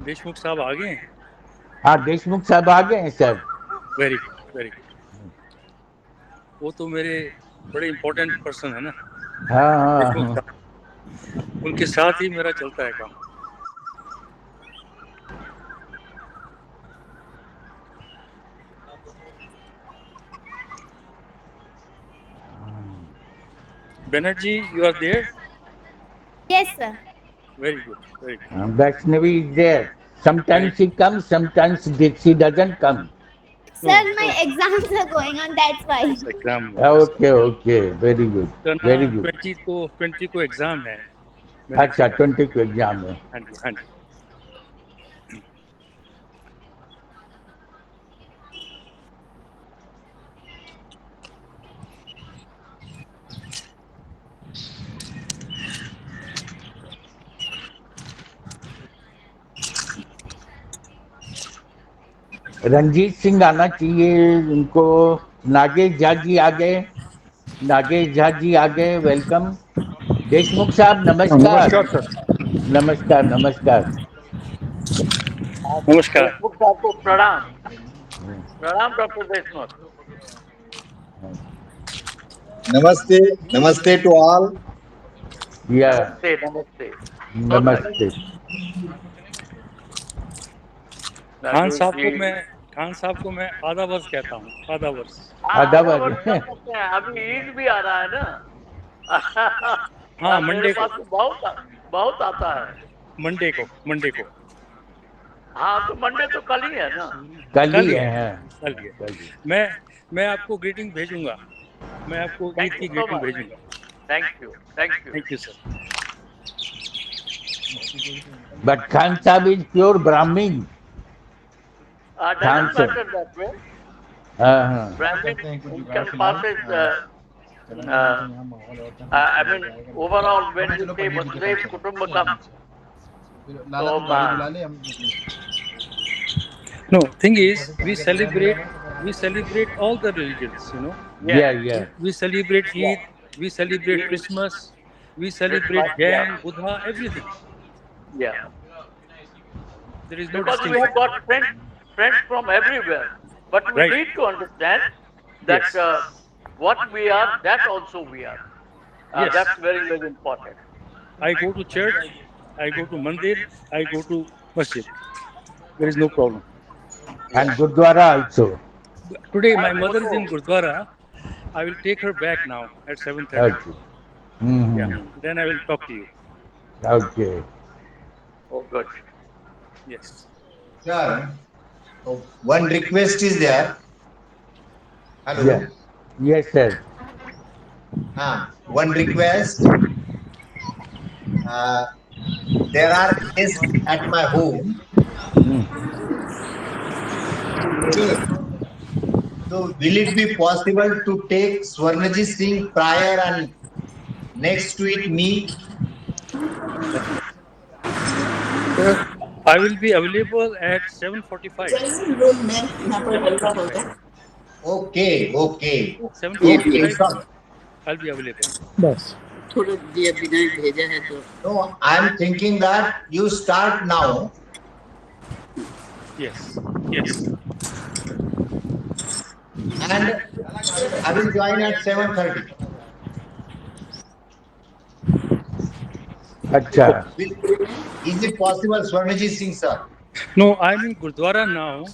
देशमुख साहब आ गए हैं। हाँ, देशमुख साहब आ गए हैं sir. Very good, very good. वो तो मेरे बड़े इम्पोर्टेंट पर्सन है ना, हाँ हाँ देशमुख हाँ। साहब। उनके साथ ही मेरा चलता है काम। Banerjee, you are there? Yes, sir. Very good, very good. Vaishnavi is there. Sometimes she comes, sometimes she doesn't come. No, Sir, my exams are going on, that's why. Exam Okay, okay, very good, करना। very good. 20 को exam है मेरे अच्छा, ख्याल। 20 को exam है। हाँ जी, हाँ जी। रंजीत सिंह आना चाहिए उनको। नागेश झा जी आ गए। नागेश झा जी आ गए, वेलकम। देशमुख साहब नमस्कार। नमस्कार सर। नमस्कार नमस्कार। नमस्कार। देशमुख साहब को प्रणाम। प्रणाम doctor Deshmukh. Namaste, namaste to all. या नमस्ते नमस्ते। नमस्ते। खान साहब को मैं आधा वर्ष कहता हूँ, आधा वर्ष। आधा आधा वर्ष कर वर्ष। सकते हैं, अभी ईद भी आ रहा है ना। हाँ, मेरे मंडे को। पास तो बहुत आता है। मंडे को। हाँ तो मंडे तो कल ही है ना। कल कल ही ही है। है, कल ही है। मैं आपको ग्रीटिंग भेजूंगा। मैं आपको ईद थैंक की यू सो ग्रीटिंग मच। भेजूंगा। Thank you thank you. Thank you sir. But Khan Sahib is pure Brahmin. Khan doesn't Sahib. Matter that way. हाँ Brahmin can pass it. I mean, overall, when you say Vasudhaiv Kutumbakam, so No, thing is, we celebrate all the religions, you know. yes, yeah, yeah. We celebrate yes. Eid, we celebrate Eid, Christmas, we celebrate Christmas, yeah, Jain, Buddha, everything. yeah. There is no Because we distinction. have got friends from everywhere, but we Right. need to understand that Yes. what we are, that also we are. Yes. That's very, very important. I go to church, I go to mandir, I go to masjid. There is no problem. And Gurdwara also. Today my mother is in Gurdwara. I will take her back now at 7:30. Okay. Mm-hmm. Yeah. Then I will talk to you. Okay. Oh, good. Yes. Sir, one request is there. Hello. Yeah. Yes, sir. One request. There are guests at my home. Okay. So will it be possible to take Swarnaji Singh prior and next to it me? I will be available at 7:45. 7:45. Okay, okay. 7:45. So, I'll be available. बस थोड़ा दिया बिना भेजा है तो no, I'm thinking that you start now. Yes. Yes. And I will join at 7:30. अच्छा. Is it possible, Swarnaji Singh sir? No, I'm in Gurdwara now.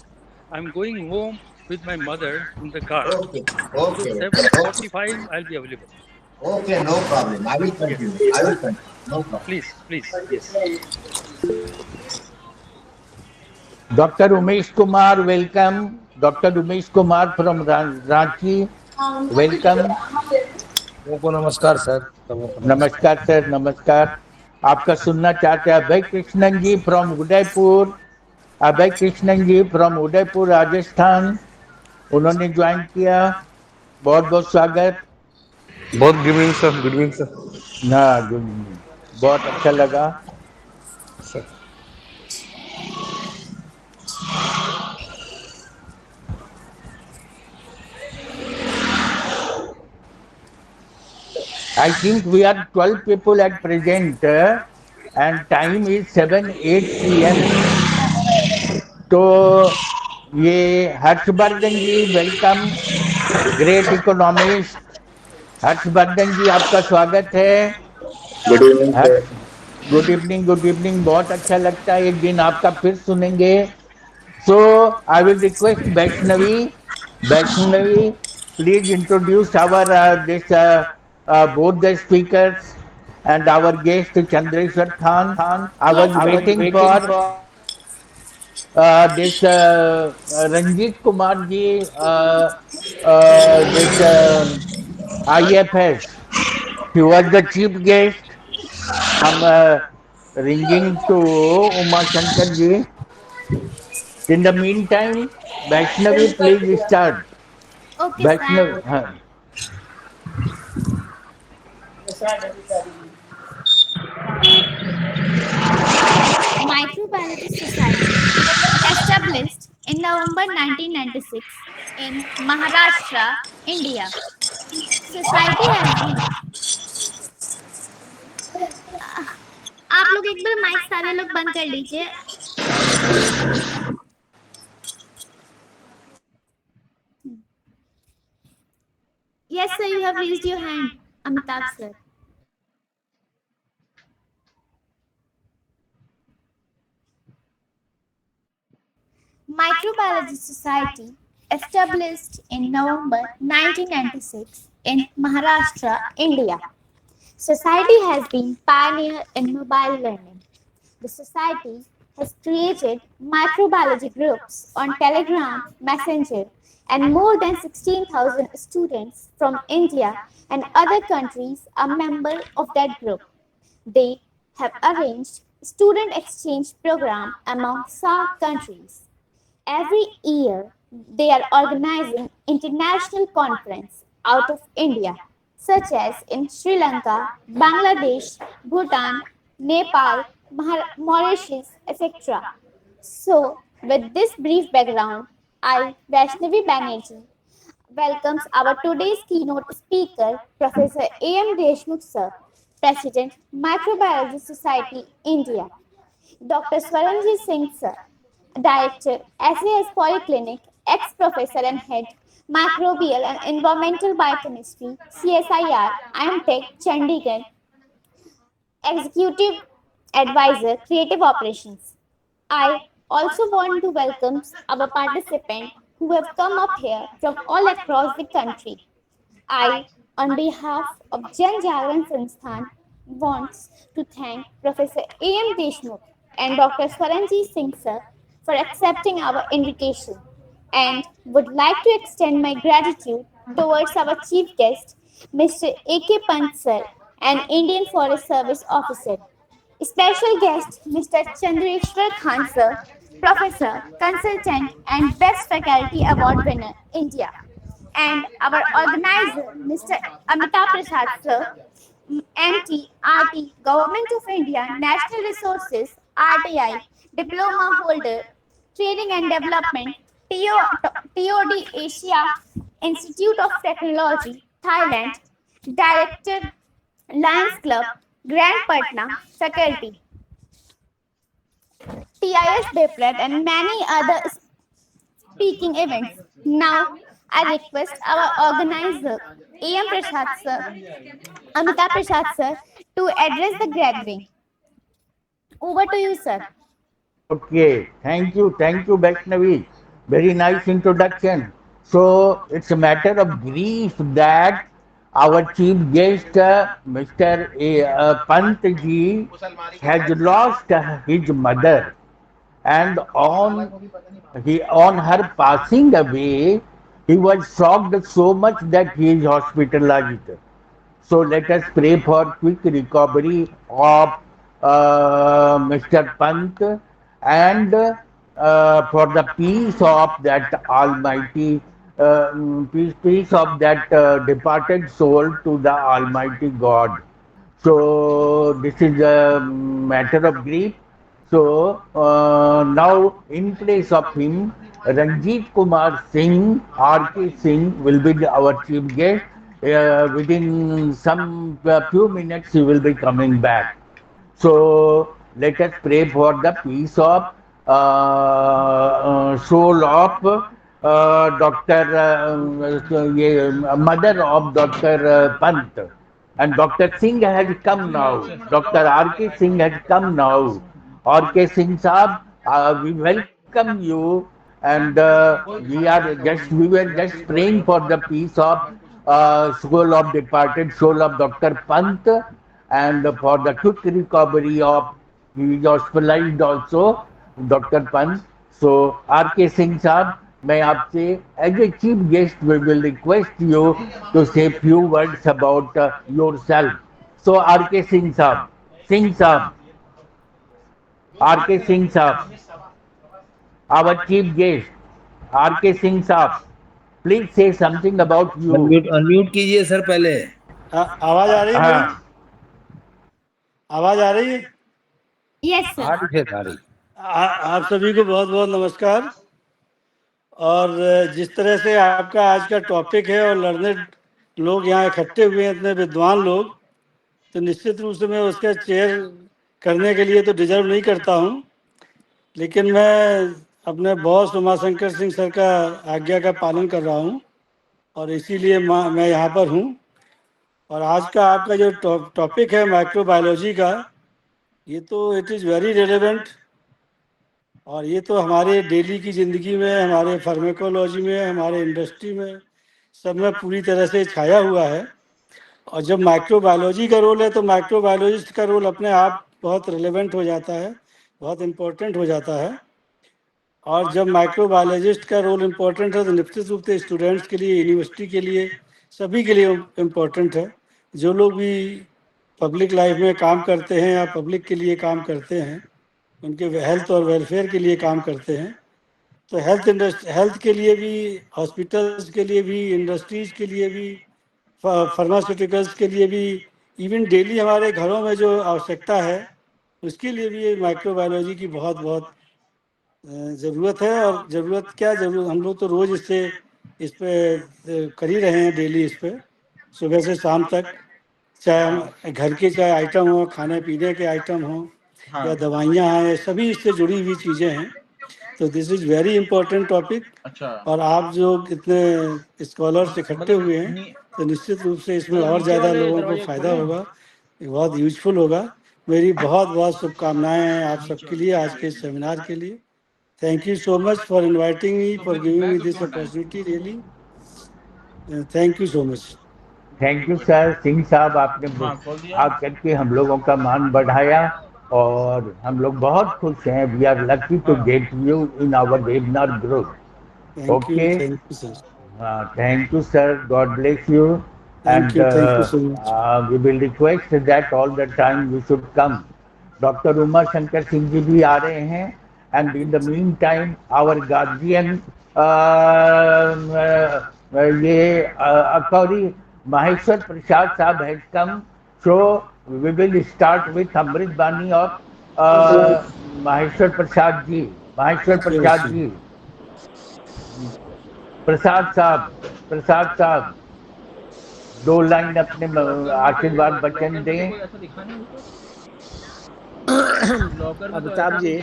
I'm going home with my mother in the car. Okay, So okay, 7:45, I'll be available. okay, no problem. I will continue. I will continue. No problem. Please, please. Yes. Dr. Umesh Kumar, welcome. Dr. Umesh Kumar from Ranchi, welcome. सबको नमस्कार sir. नमस्कार sir, नमस्कार। आपका सुनना चाहते हैं Abhay Krishnan ji from Udaipur. Abhay Krishnan ji from Udaipur Rajasthan, उन्होंने join किया। बहुत बहुत स्वागत। बहुत good evening sir. Good evening sir. हाँ, बहुत अच्छा लगा sir. I think we are 12 people at present and time is 7:08 p.m. तो ये Harshvardhan ji welcome, great economist. Harshvardhan ji आपका स्वागत है। Good evening sir. Good evening, good evening. बहुत अच्छा लगता है एक दिन आपका फिर सुनेंगे। So I will request Vaishnavi, Vaishnavi please introduce our this both the speakers and our guest Chandreshwar Khan. I Yes, was sir. waiting for this Ranjit Kumar ji, this IFS. He was the chief guest. I'm ringing to Uma Shankar ji. In the meantime, Vaishnavi, please start. Okay, sir. Vaishnavi, Microbiology Society, established in November 1996 in Maharashtra, India. Society has been. आप लोग एक बार mic सारे लोग बंद कर लीजिए। Yes, sir, you have raised your hand, Amitabh sir. Microbiology Society, established in November 1996 in Maharashtra, India. Society has been pioneer in mobile learning. The society has created microbiology groups on Telegram, Messenger, and more than 16,000 students from India and other countries are members of that group. They have arranged student exchange program among SAARC countries. Every year, they are organizing international conference out of India, such as in Sri Lanka, Bangladesh, Bhutan, Nepal, Mauritius, etc. So, with this brief background, I, Vaishnavi Banerjee, welcomes our today's keynote speaker, Professor A.M. Deshmukh sir, President, Microbiology Society, India. Dr. Swaranjit Singh sir, Director, SAS Polyclinic, ex-professor and head, Microbial and Environmental Biochemistry, CSIR, IMTech, Chandigarh, Executive Advisor, Creative Operations. I also want to welcome our participants who have come up here from all across the country. I, on behalf of Janjagran Sansthan, wants to thank Professor A.M. Deshmukh and Dr. Swaranjit Singh sir for accepting our invitation and would like to extend my gratitude towards our chief guest, Mr. A.K. Pant sir, an Indian Forest Service officer. Special guest, Mr. Chandreshwar Khan sir, professor, consultant, and Best Faculty Award winner, India. And our organizer, Mr. Amitabh Prasad sir, MT, RT, Government of India, National Resources, RTI, Diploma holder, Training and Development, TOD Asia, Institute of Technology, Thailand, Director, Lions Club, Grand Patna, Faculty, TIS Biprad, and many other speaking events. Now, I request our organizer, A.M. Prasad sir, Amitabh Prasad sir, to address the gathering. Over to you, sir. okay, thank you, Vaishnavi. Very nice introduction. So it's a matter of grief that our chief guest, Mr. Pant ji, has lost his mother, and on her passing away, he was shocked so much that he is hospitalized. So let us pray for quick recovery of Mr. Pant and for the peace of that Almighty, peace of that departed soul to the Almighty God. So this is a matter of grief. So now in place of him, Ranjit Kumar Singh, R.K. Singh will be our chief guest. Within some few minutes he will be coming back. So let us pray for the peace of soul of Dr. ये mother of Dr. Pant. And Dr. Singh has come now. Dr. R.K. Singh has come now. R.K. Singh Saab, we welcome you, and we were just praying for the peace of soul of departed soul of Dr. Pant, and for the quick recovery of, he is hospitalized also, Dr. Pant. So R.K. Singh Saab, मैं आपसे as a chief guest we will request you to say few words about yourself. So RK. Singh sahab, RK. Singh sahab, our chief guest RK. Singh sahab, please say something about you. Unmute कीजिए sir पहले. आवाज आ रही है मेरी? आवाज आ रही है? Yes sir. आप सभी को बहुत बहुत नमस्कार. और जिस तरह से आपका आज का टॉपिक है और लर्नेड लोग यहाँ इकट्ठे हुए हैं, इतने विद्वान लोग, तो निश्चित रूप से मैं उसका चेयर करने के लिए तो डिजर्व नहीं करता हूँ, लेकिन मैं अपने बॉस उमाशंकर सिंह सर का आज्ञा का पालन कर रहा हूँ और इसीलिए मैं यहाँ पर हूँ. और आज का आपका जो टॉपिक है माइक्रोबायोलॉजी का, ये तो इट इज़ वेरी रेलेवेंट, और ये तो हमारे डेली की ज़िंदगी में, हमारे फार्माकोलॉजी में, हमारे इंडस्ट्री में, सब में पूरी तरह से छाया हुआ है. और जब माइक्रोबायोलॉजी का रोल है तो माइक्रोबायोलॉजिस्ट का रोल अपने आप बहुत रिलेवेंट हो जाता है, बहुत इम्पोर्टेंट हो जाता है. और जब माइक्रोबायोलॉजिस्ट का रोल इम्पोर्टेंट है तो निश्चित रूप से स्टूडेंट्स के लिए, यूनिवर्सिटी के लिए, सभी के लिए इम्पोर्टेंट है. जो लोग भी पब्लिक लाइफ में काम करते हैं या पब्लिक के लिए काम करते हैं, उनके हेल्थ और वेलफेयर के लिए काम करते हैं, तो हेल्थ के लिए भी, हॉस्पिटल्स के लिए भी, इंडस्ट्रीज़ के लिए भी, फार्मास्यूटिकल्स के लिए भी, इवन डेली हमारे घरों में जो आवश्यकता है उसके लिए भी ये माइक्रोबायोलॉजी की बहुत बहुत ज़रूरत है. और ज़रूरत हम लोग तो रोज़ इस पे कर ही रहे हैं, डेली इस पे, सुबह से शाम तक, चाहे घर के चाहे आइटम हो, खाने पीने के आइटम हो, या दवाइयाँ हैं, सभी इससे जुड़ी हुई चीज़ें हैं. तो this is very important topic. और आप जो कितने स्कॉलर्स इकट्ठे हुए हैं, तो निश्चित रूप से इसमें और ज़्यादा लोगों को फ़ायदा होगा, बहुत यूजफुल होगा. मेरी बहुत बहुत शुभकामनाएं हैं आप सबके लिए आज के सेमिनार के लिए. Thank you so much for inviting me, for giving me this opportunity. Really thank you so much. Thank you sir. Singh साहब, आपने आप करके हम लोगों का मान बढ़ाया और हम लोग बहुत खुश हैं. We are lucky to get you in our webinar group. Okay, thank you sir. God bless you. And we will request that all the time you should come. Doctor Uma Shankar Singh ji भी आ रहे हैं. And in the meantime our guardian ये Akauri Maheshwar Prasad sahab has come. So we will start with Amrit Bani of Maheshwar Prasad ji. Prasad साहब 2 line अपने आशीर्वाद वचन दें. अमिताभ जी,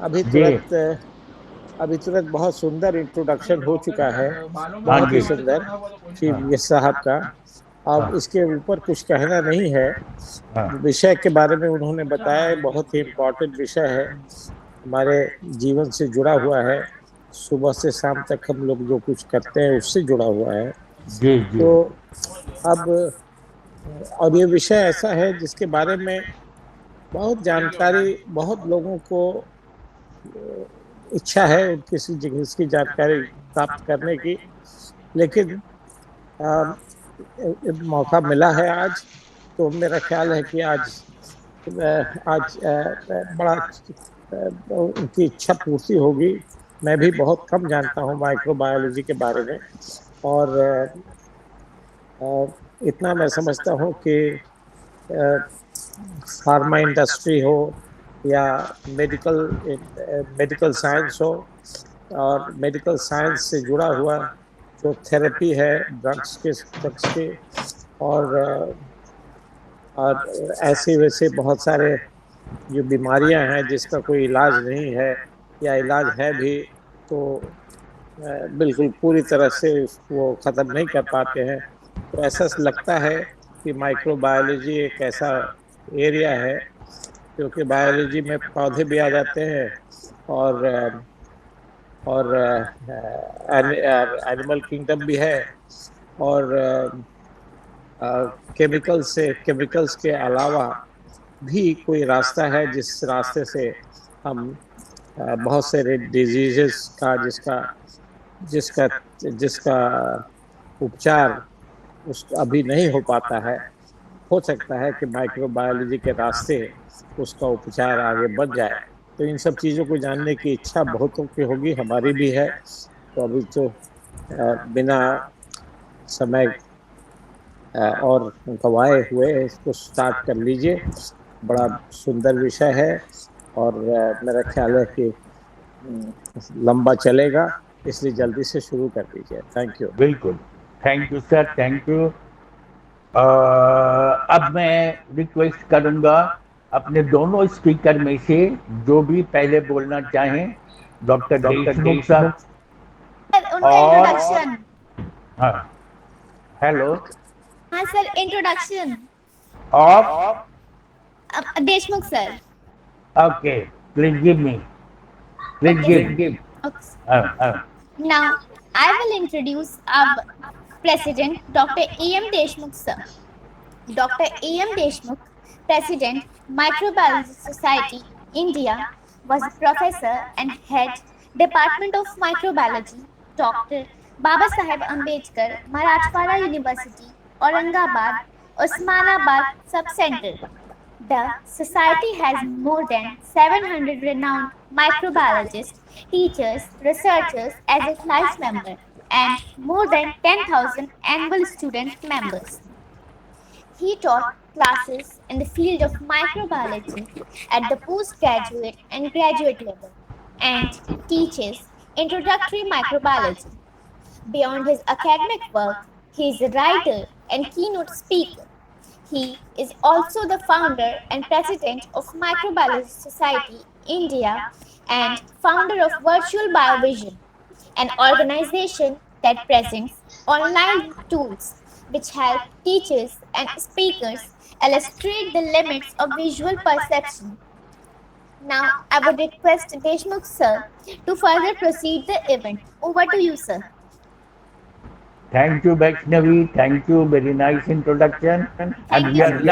अभी तुरंत बहुत सुंदर इंट्रोडक्शन हो चुका है, बहुत ही सुंदर चीफ गेस्ट साहब का. अब इसके ऊपर कुछ कहना नहीं है. विषय के बारे में उन्होंने बताया, बहुत ही इम्पोर्टेंट विषय है, हमारे जीवन से जुड़ा हुआ है, सुबह से शाम तक हम लोग जो कुछ करते हैं उससे जुड़ा हुआ है. तो अब और ये विषय ऐसा है जिसके बारे में बहुत जानकारी, बहुत लोगों को इच्छा है किसी जगह इसकी जानकारी प्राप्त करने की, लेकिन मौका मिला है आज. तो मेरा ख्याल है कि आज बड़ा उनकी इच्छा पूर्ति होगी. मैं भी बहुत कम जानता हूँ माइक्रोबायोलॉजी के बारे में, और इतना मैं समझता हूँ कि फार्मा इंडस्ट्री हो या मेडिकल साइंस हो, और मेडिकल साइंस से जुड़ा हुआ जो थेरेपी है ड्रग्स के और ऐसे वैसे बहुत सारे जो बीमारियां हैं जिसका कोई इलाज नहीं है, या इलाज है भी तो बिल्कुल पूरी तरह से वो खत्म नहीं कर पाते हैं। तो ऐसा लगता है कि माइक्रोबायोलॉजी एक ऐसा एरिया है, क्योंकि बायोलॉजी में पौधे भी आ जाते हैं और एनिमल किंगडम भी है, और केमिकल्स के अलावा भी कोई रास्ता है जिस रास्ते से हम बहुत सारे डिजीजेस का जिसका जिसका जिसका उपचार उस अभी नहीं हो पाता है। हो सकता है कि माइक्रोबायोलॉजी के रास्ते उसका उपचार आगे बढ़ जाए। तो इन सब चीज़ों को जानने की इच्छा बहुतों की होगी, हमारी भी है। तो अभी तो बिना समय और गवाए हुए इसको स्टार्ट कर लीजिए। बड़ा सुंदर विषय है और मेरा ख्याल है कि लंबा चलेगा, इसलिए जल्दी से शुरू कर दीजिए। Thank you. बिल्कुल, thank you sir, thank you. अब मैं रिक्वेस्ट करूंगा अपने दोनों स्पीकर में से जो भी पहले बोलना चाहें, डॉक्टर देशमुख साहब सर उनका और इंट्रोडक्शन। हाँ, हेलो, हाँ sir, introduction of, Deshmukh sir. Okay, please give me, please Okay, give. okay. Now, I will introduce our President, Dr. A.M. Deshmukh, sir. Dr. A.M. Deshmukh, President, Microbiology Society, India, was a professor and head Department of Microbiology, Dr. Babasaheb Ambedkar Marathwada University, Aurangabad, Osmanabad Sub-Center. The society has more than 700 renowned microbiologists, teachers, researchers as its life member, and more than 10,000 annual student members. He taught classes in the field of microbiology at the postgraduate and graduate level and teaches introductory microbiology. Beyond his academic work, he is a writer and keynote speaker. He is also the founder and president of Microbiology Society India and founder of Virtual Biovision, an organization that presents online tools which help teachers and speakers illustrate the limits of visual perception. Now, I would request Deshmukh sir to further proceed the event. Over to you, sir. Thank you, Vaishnavi. Thank you. Very nice introduction. And Thank we you, are sir.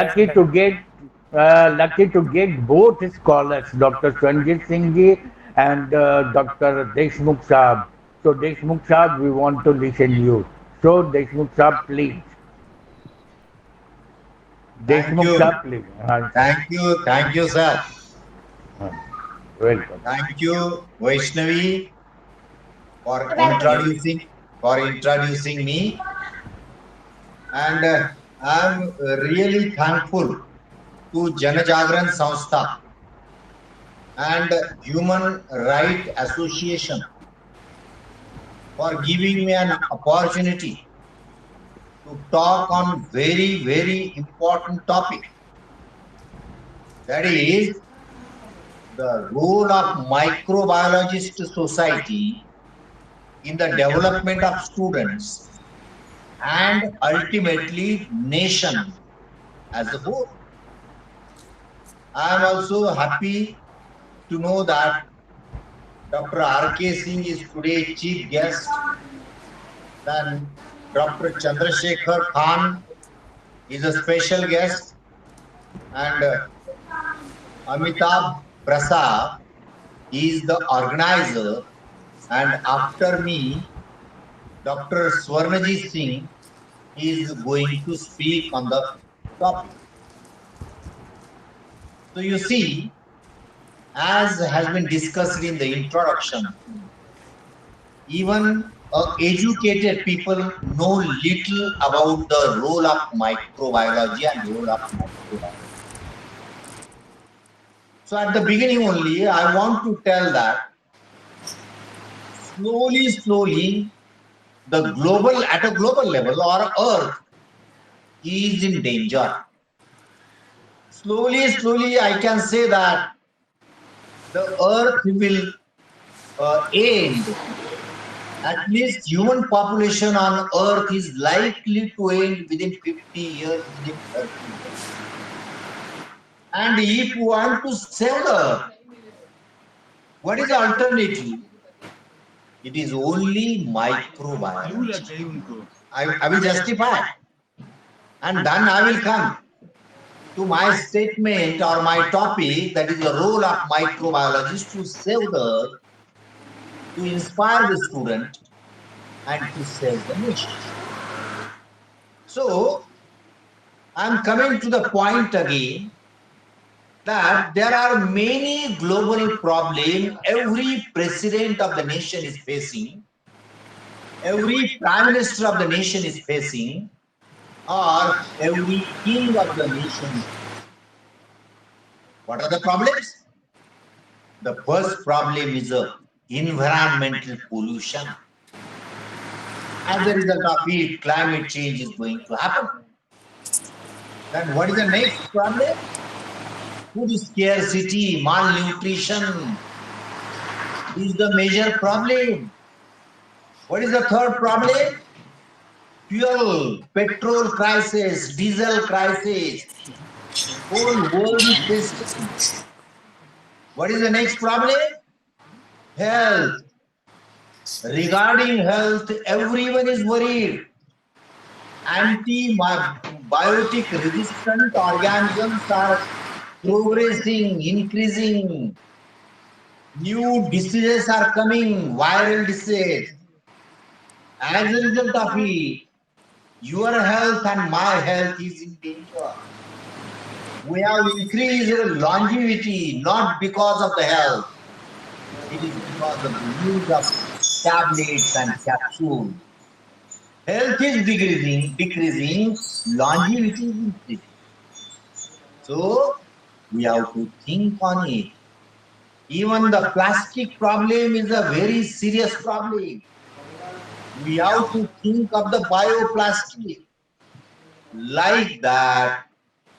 lucky to get both scholars, Dr. Sanjit Singh ji and Dr. Deshmukh Saab. So Deshmukh Saab, we want to listen you. So Deshmukh Saab, please. Thank Deshmukh you. Saab, please. Thank you, sir. Welcome. Thank you, Vaishnavi, for Welcome. introducing me. And I'm really thankful to Janjagran Sansthan and Human Right Association for giving me an opportunity to talk on very, very important topic. That is the role of microbiologist society in the development of students and ultimately nation as a whole. I am also happy to know that Dr. R.K. Singh is today chief guest. Then Dr. Chandreshwar Khan is a special guest, and Amitabh Prasad is the organizer, and after me, Dr. Swarnajit Singh is going to speak on the topic. So you see, as has been discussed in the introduction, even educated people know little about the role of microbiology and role of microbiology. So at the beginning only, I want to tell that slowly, at a global level, our Earth is in danger. Slowly, I can say that the Earth will end, at least human population on earth is likely to end within 50 years, within 30 years. And if you want to save the earth, what is the alternative? It is only microbiology. I will justify. And then I will come to my statement or my topic, that is the role of microbiologists to save the earth, to inspire the student, and to save the nation. So, I am coming to the point again that there are many global problems every president of the nation is facing, every prime minister of the nation is facing, or every king of the nation. What are the problems? The first problem is environmental pollution. As a result of it, climate change is going to happen. Then what is the next problem? Food scarcity, malnutrition is the major problem. What is the third problem? Fuel, petrol crisis, diesel crisis. Whole world is facing. What is the next problem? Health. Regarding health, everyone is worried. Antibiotic resistant organisms are progressing, increasing. New diseases are coming, viral disease. As a result of it, your health and my health is in danger. We have increased longevity not because of the health. It is because of the use of tablets and capsules. Health is decreasing, longevity is increasing. So, we have to think on it. Even the plastic problem is a very serious problem. We have to think of the bioplastic. Like that,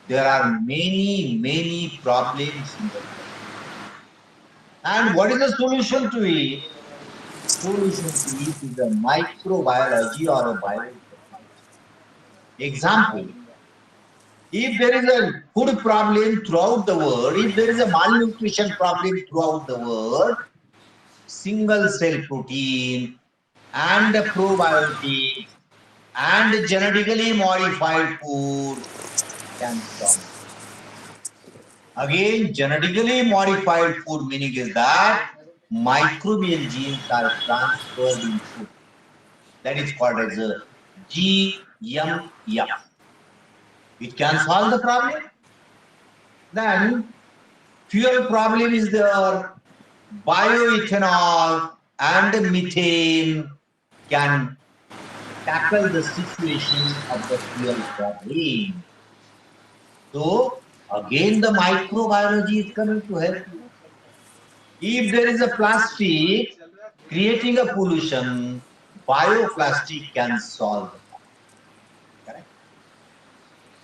there are many problems in the world. And what is the solution to it? Solution to it is a microbiology or a biotechnology. Example, if there is a food problem throughout the world, if there is a malnutrition problem throughout the world, single cell protein and probiotics and genetically modified food can solve. Again, genetically modified food meaning is that microbial genes are transferred in food. That is called as a GMF. It can solve the problem. Then fuel problem is there. Bioethanol and methane can tackle the situation of the fuel problem. So again, the microbiology is coming to help you. If there is a plastic creating a pollution, bioplastic can solve the problem. Correct?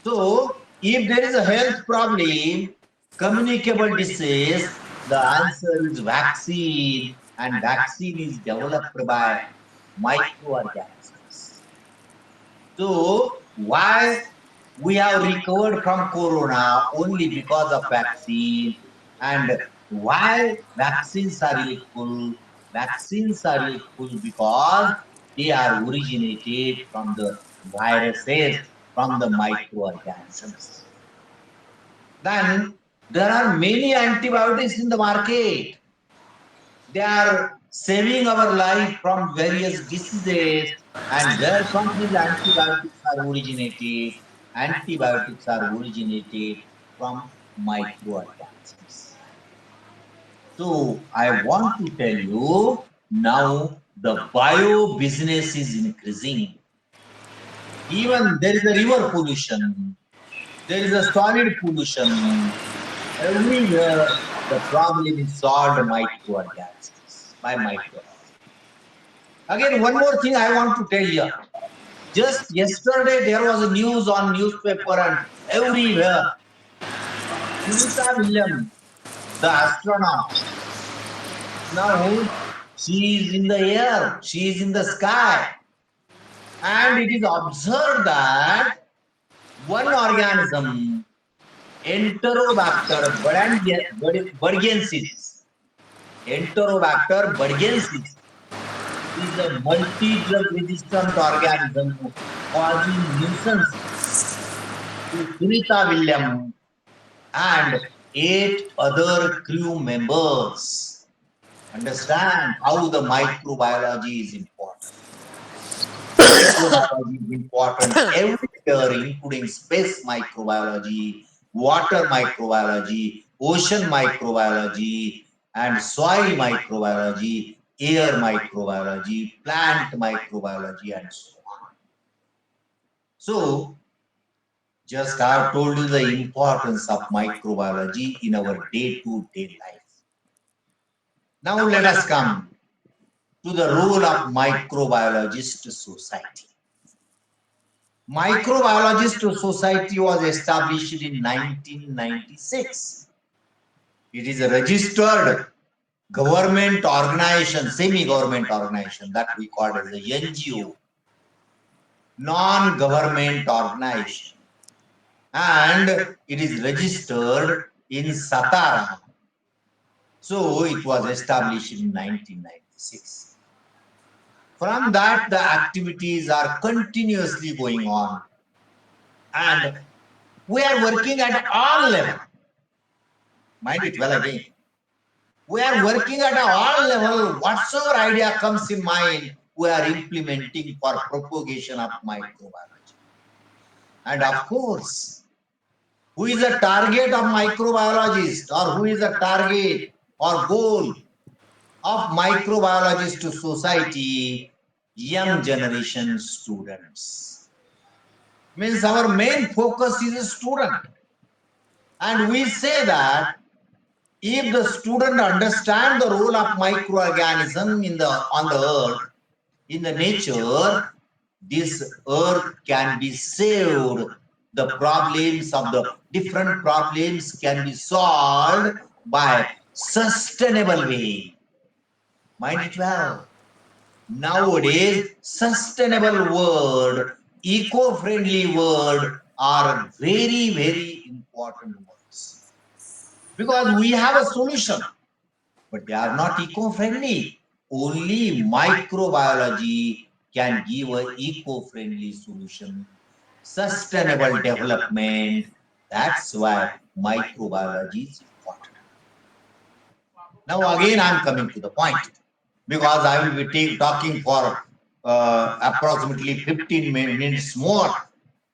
So, if there is a health problem, communicable disease, the answer is vaccine, and vaccine is developed by microorganisms. So, why we have recovered from corona only because of vaccine, and why vaccines are useful? Vaccines are useful because they are originated from the viruses, from the microorganisms. Then there are many antibiotics in the market. They are saving our life from various diseases, and where from these antibiotics are originated? Antibiotics are originated from microorganisms. So I want to tell you now the bio business is increasing. Even there is a river pollution, there is a solid pollution. Everywhere the problem is solved by microorganisms. Again, one more thing I want to tell you. Just yesterday there was a news on newspaper and everywhere. Amitabh, the astronaut. Now she is in the air, she is in the sky. And it is observed that one organism, Enterobacter burgensis, Enterobacter burgensis, is a multi-drug resistant organism causing nuisance to Sunita William and 8 other crew members. Understand how the microbiology is important. Microbiology is important everywhere, including space microbiology, water microbiology, ocean microbiology, and soil microbiology, air microbiology, plant microbiology, and so on. So, just I have told you the importance of microbiology in our day-to-day life. Now let us come to the role of microbiologist society. Microbiologist society was established in 1996. It is a registered government organization, semi-government organization that we call as a NGO, non-government organization. And it is registered in Satara. So it was established in 1996. From that, the activities are continuously going on. And we are working at all levels. Mind it well again. We are working at all levels. Whatsoever idea comes in mind, we are implementing for propagation of microbiology. And of course, who is the target of microbiologist, or who is the target or goal of microbiologist society? Young generation students. Means our main focus is a student. And we say that if the student understands the role of microorganism on the earth, in the nature, this earth can be saved. The problems of the different problems can be solved by sustainable way. Mind it well. Nowadays, sustainable word, eco-friendly word are very, very important words. Because we have a solution, but they are not eco-friendly. Only microbiology can give an eco-friendly solution. Sustainable development, that's why microbiology is important. Now again, I am coming to the point, because I will be talking for approximately 15 minutes more,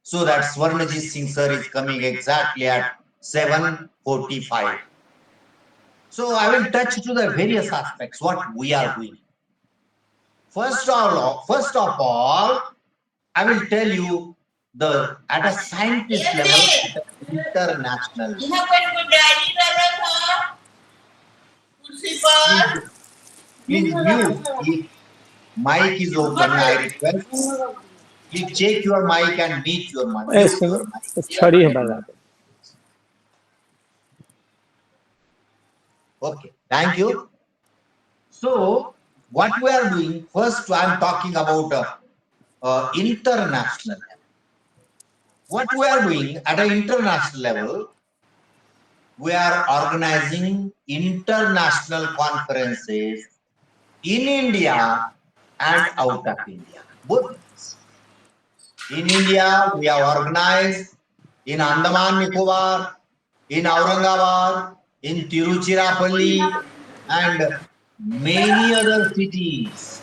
so that Swarnajit Singh sir is coming exactly at 7:45. So I will touch to the various aspects what we are doing. First of all, I will tell you at a scientist level, at an international level. Please mute if mic is open. I request. Please check your mic and mute your mic. छड़ी है बाजार Okay, thank you. So, what we are doing, first I am talking about international level. What we are doing at an international level, we are organizing international conferences in India and out of India, both. In India, we have organized in Andaman Nicobar, in Aurangabad, in Tiruchirappalli, and many other cities,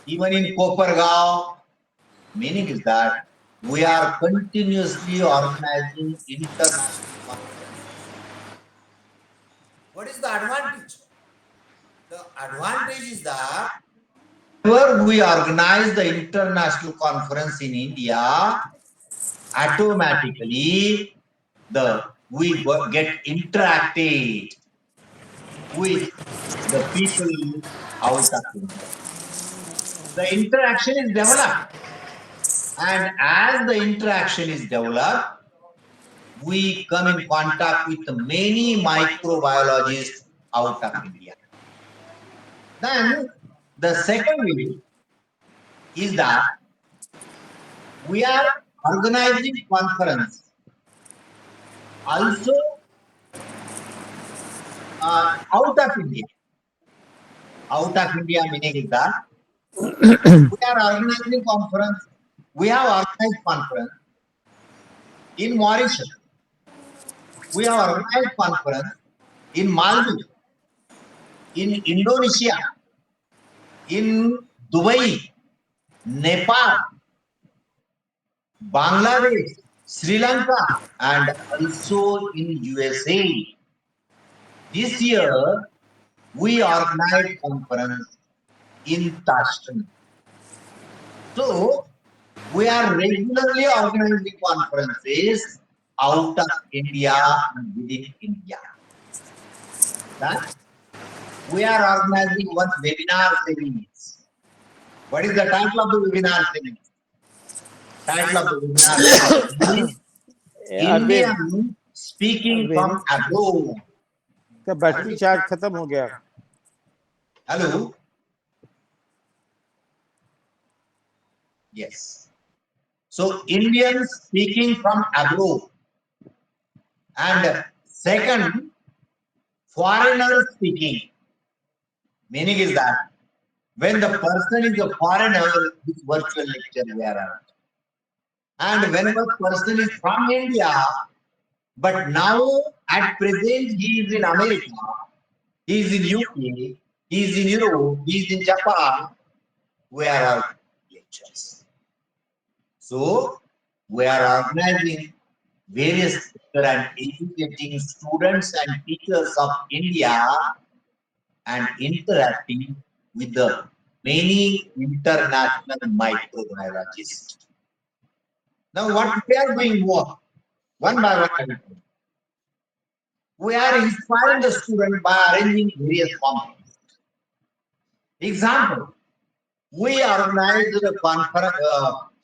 even in Kopargaon. Meaning is that we are continuously organizing international conferences. What is the advantage? The advantage is that whenever we organize the international conference in India, automatically we get interacted with the people out of India. The interaction is developed, and as the interaction is developed, we come in contact with many microbiologists out of India. Then the second way is that we are organizing conference also out of India. Out of India meaning that we are organizing conference. We have organized conference in Mauritius. We have organized conference in Maldives, in Indonesia, in Dubai, Nepal, Bangladesh, Sri Lanka, and also in USA. This year, we organized conference in Tashkent. So, we are regularly organizing conferences out of India and within India. That we are organizing one webinar series. What is the title of the webinar series? Title of the webinar series is Indian speaking from abroad. का battery charge खत्म हो गया. Hello. Yes. So Indians speaking from abroad, and second, foreigners speaking. Meaning is that when the person is a foreigner, this virtual lecture we are on. And whenever person is from India, but now at present he is in America, he is in UK, he is in Europe, he is in Japan, we are our lectures. So we are organizing various and educating students and teachers of India and interacting with the many international microbiologists. Now what we are doing more, one by one, we are inspiring the student by arranging various conferences. Example, we organized a conference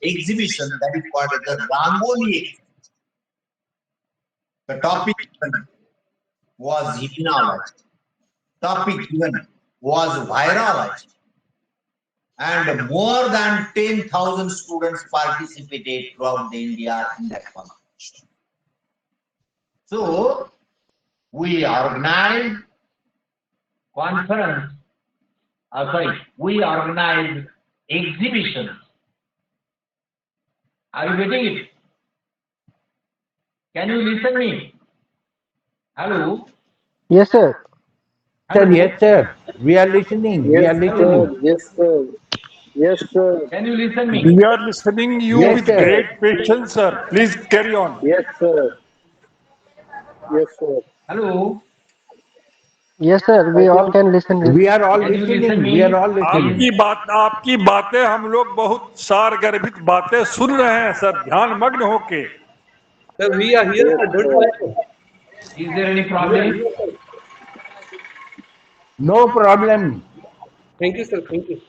exhibition that is called the Rangoli. The topic given was immunology. Topic given was virology. And more than 10,000 students participated throughout the India in that competition. So, we organized conference, we organized exhibitions. Are you getting it? Can you listen me? Hello? Yes, sir. Sir, yes, sir. We are listening. We are Yes, listening. sir. Yes, sir. Yes, sir. Can you listen me? We are listening you Yes, with sir. great patience, sir. Please carry on. Yes, sir. Yes, sir. Hello? Yes, sir. We all can listen. We are all Can you listen listening. We are me? all listening. आपकी बातें हम लोग बहुत सार गर्भित बातें सुन रहे हैं sir, ध्यान मग्न होके. Sir, we are here. Yes, Don't sir. worry. Is there any problem? No problem. Thank you, sir. Thank you.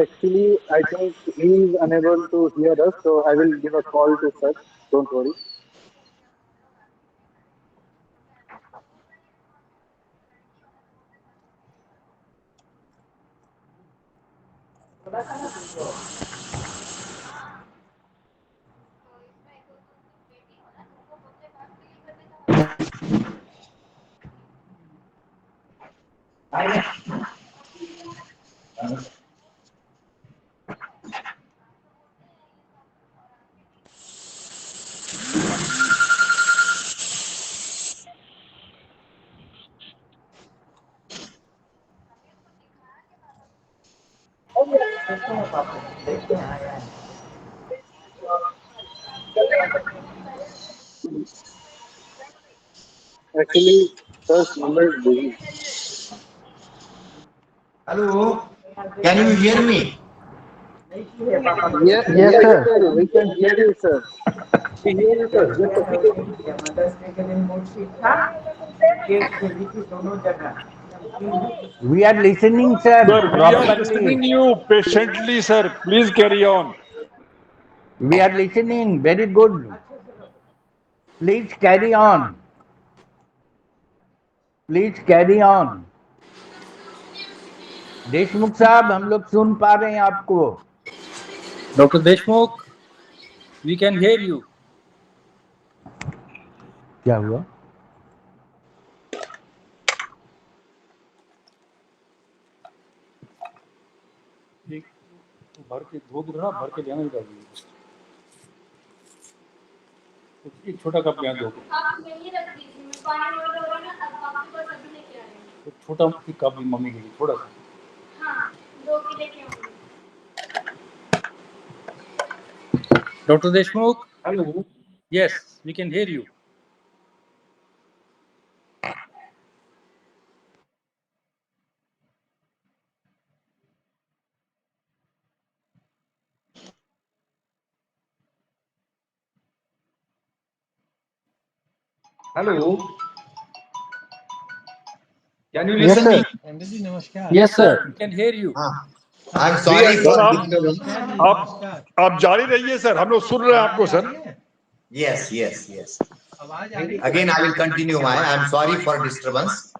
Actually, I think he is unable to hear us, so I will give a call to sir. Don't worry. Actually, sir's number is busy. Hello? Can you hear me? Yes, Yes, yes, sir. sir. We can hear you, sir. We hear you, sir. Just a second. We are listening, sir, Sir, we are properly. listening you patiently, sir. Please carry on. We are listening. Very good. Please carry on. Please carry on. Deshmukh साहब, हम लोग सुन पा रहे हैं आपको। Dr. Deshmukh, we can hear you. क्या हुआ? एक भर के धो के ना, भर के लेना ही चाहिए। एक छोटा कप ले दो। आप यहीं रख दीजिए, मैं पानी वाला होगा ना, अब आपके पास अभी लेके आ रही हूँ। छोटा कप मम्मी के लिए थोड़ा सा। हाँ, 2 की लेके आऊँगी। Dr. Deshmukh, hello. Yes, we can hear you. Hello. Can you listen me? Yes, sir. We can hear you. I'm sorry for sir disturbance. आप जारी रहिए सर, हम लोग सुन रहे हैं आपको sir. Yes, yes, yes. Again, I will continue. I'm sorry for disturbance.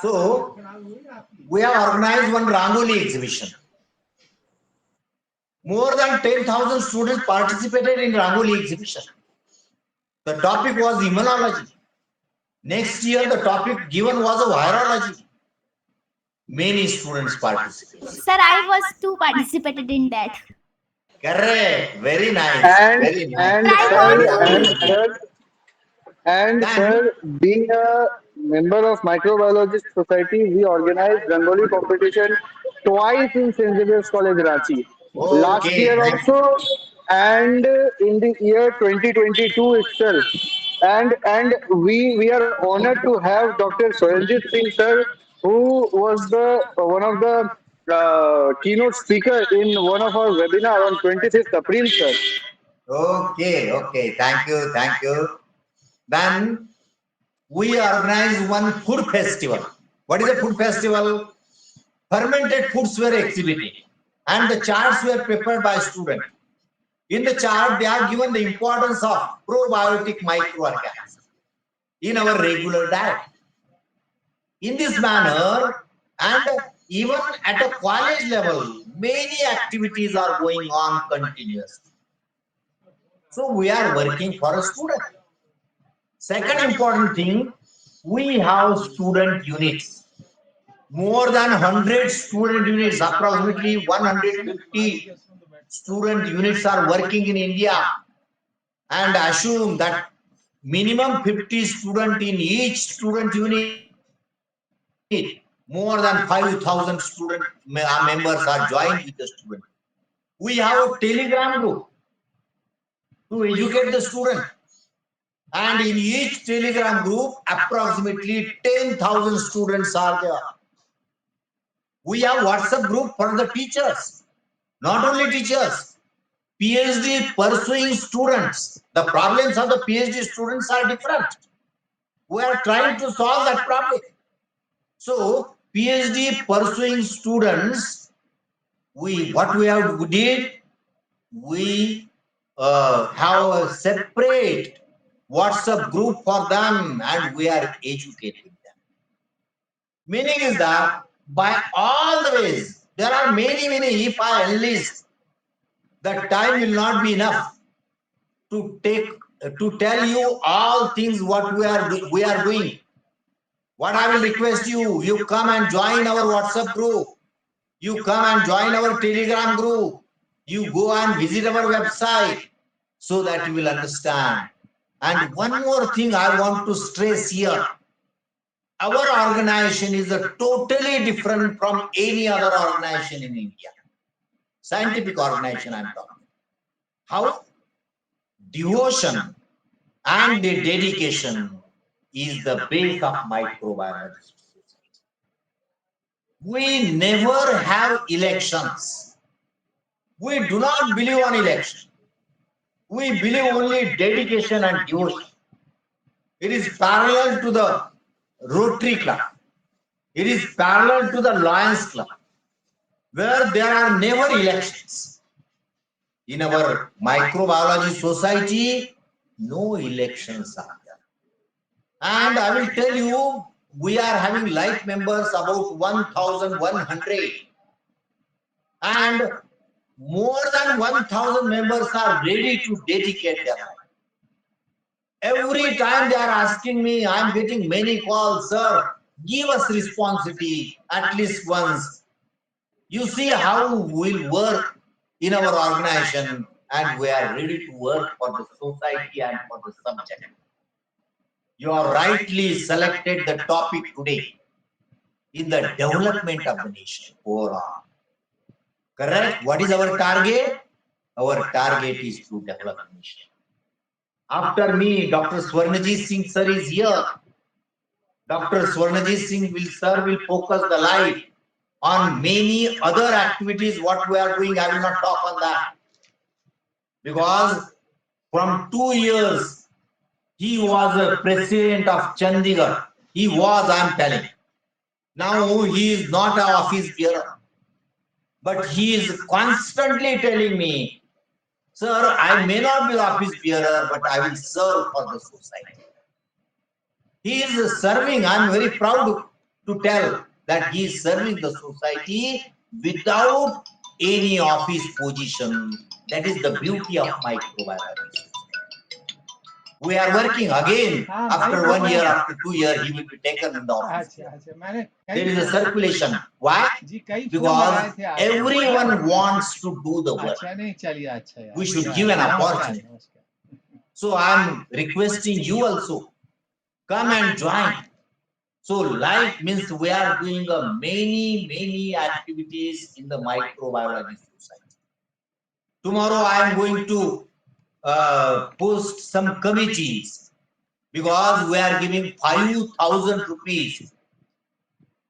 So, we have organized one Rangoli exhibition. More than 10,000 students participated in Rangoli exhibition. The topic was immunology. Next year, the topic given was a virology. Many students participated. Sir, I was too participated in that. Correct. Very nice. And Very nice. and I sir, want to. and sir, being a member of Microbiologist Society, we organized Rangoli competition twice in St. Xavier's College, Ranchi. Last Okay. year also, and in the year 2022 itself. And we are honored to have Dr. Soyanjit Singh sir, who was the one of the keynote speaker in one of our webinar on 25th April, sir. Okay. Okay. Thank you. Thank you. Then we organized one food festival. What is a food festival? Fermented foods were exhibited and the charts were prepared by students. In the chart, they are given the importance of probiotic microorganisms in our regular diet. In this manner, and even at a college level, many activities are going on continuously. So we are working for a student. Second important thing, we have student units. More than 100 student units, approximately 150 student units are working in India. And assume that minimum 50 students in each student unit, more than 5,000 student members are joined with the student. We have a telegram group to educate the student. And in each telegram group, approximately 10,000 students are there. We have WhatsApp group for the teachers, not only teachers, PhD pursuing students. The problems of the PhD students are different. We are trying to solve that problem. So, PhD pursuing students, we did, we have a separate WhatsApp group for them and we are educating them. Meaning is that by all the ways, there are many, if I enlist, the time will not be enough to tell you all things what we are doing. What I will request you, you come and join our WhatsApp group. You come and join our Telegram group. You go and visit our website so that you will understand. And one more thing I want to stress here. Our organization is a totally different from any other organization in India. Scientific organization I'm talking. How? Devotion and the dedication is the base of microbiology. We never have elections. We do not believe on election. We believe only dedication and devotion. It is parallel to the Rotary Club. It is parallel to the Lions Club, where there are never elections. In our microbiology society, no elections are there. And I will tell you, we are having life members about 1,100, and more than 1,000 members are ready to dedicate their life. Every time they are asking me, I am getting many calls, sir, give us responsibility at least once. You see how we'll work in our organization, and we are ready to work for the society and for the subject. You are rightly selected the topic today in the development of the nation overall. Correct? What is our target? Our target is to develop the nation. After me, Dr. Swarnajit Singh sir is here. Dr. Swarnajit Singh will focus the light on many other activities what we are doing. I will not talk on that, because from 2 years he was a president of Chandigarh. He was, I am telling. Now he is not an office bearer, but he is constantly telling me, sir, I may not be office bearer, but I will serve for the society. He is serving. I am very proud to tell that he is serving the society without any office position. That is the beauty of microbiology. We are working again. After 1 year, after 2 years, he will be taken in the office. There is a circulation. Why? Because everyone wants to do the work. We should give an opportunity. So I am requesting you also, come and join. So life means we are doing many activities in the microbiology society. Tomorrow I am going to post some committees, because we are giving 5,000 rupees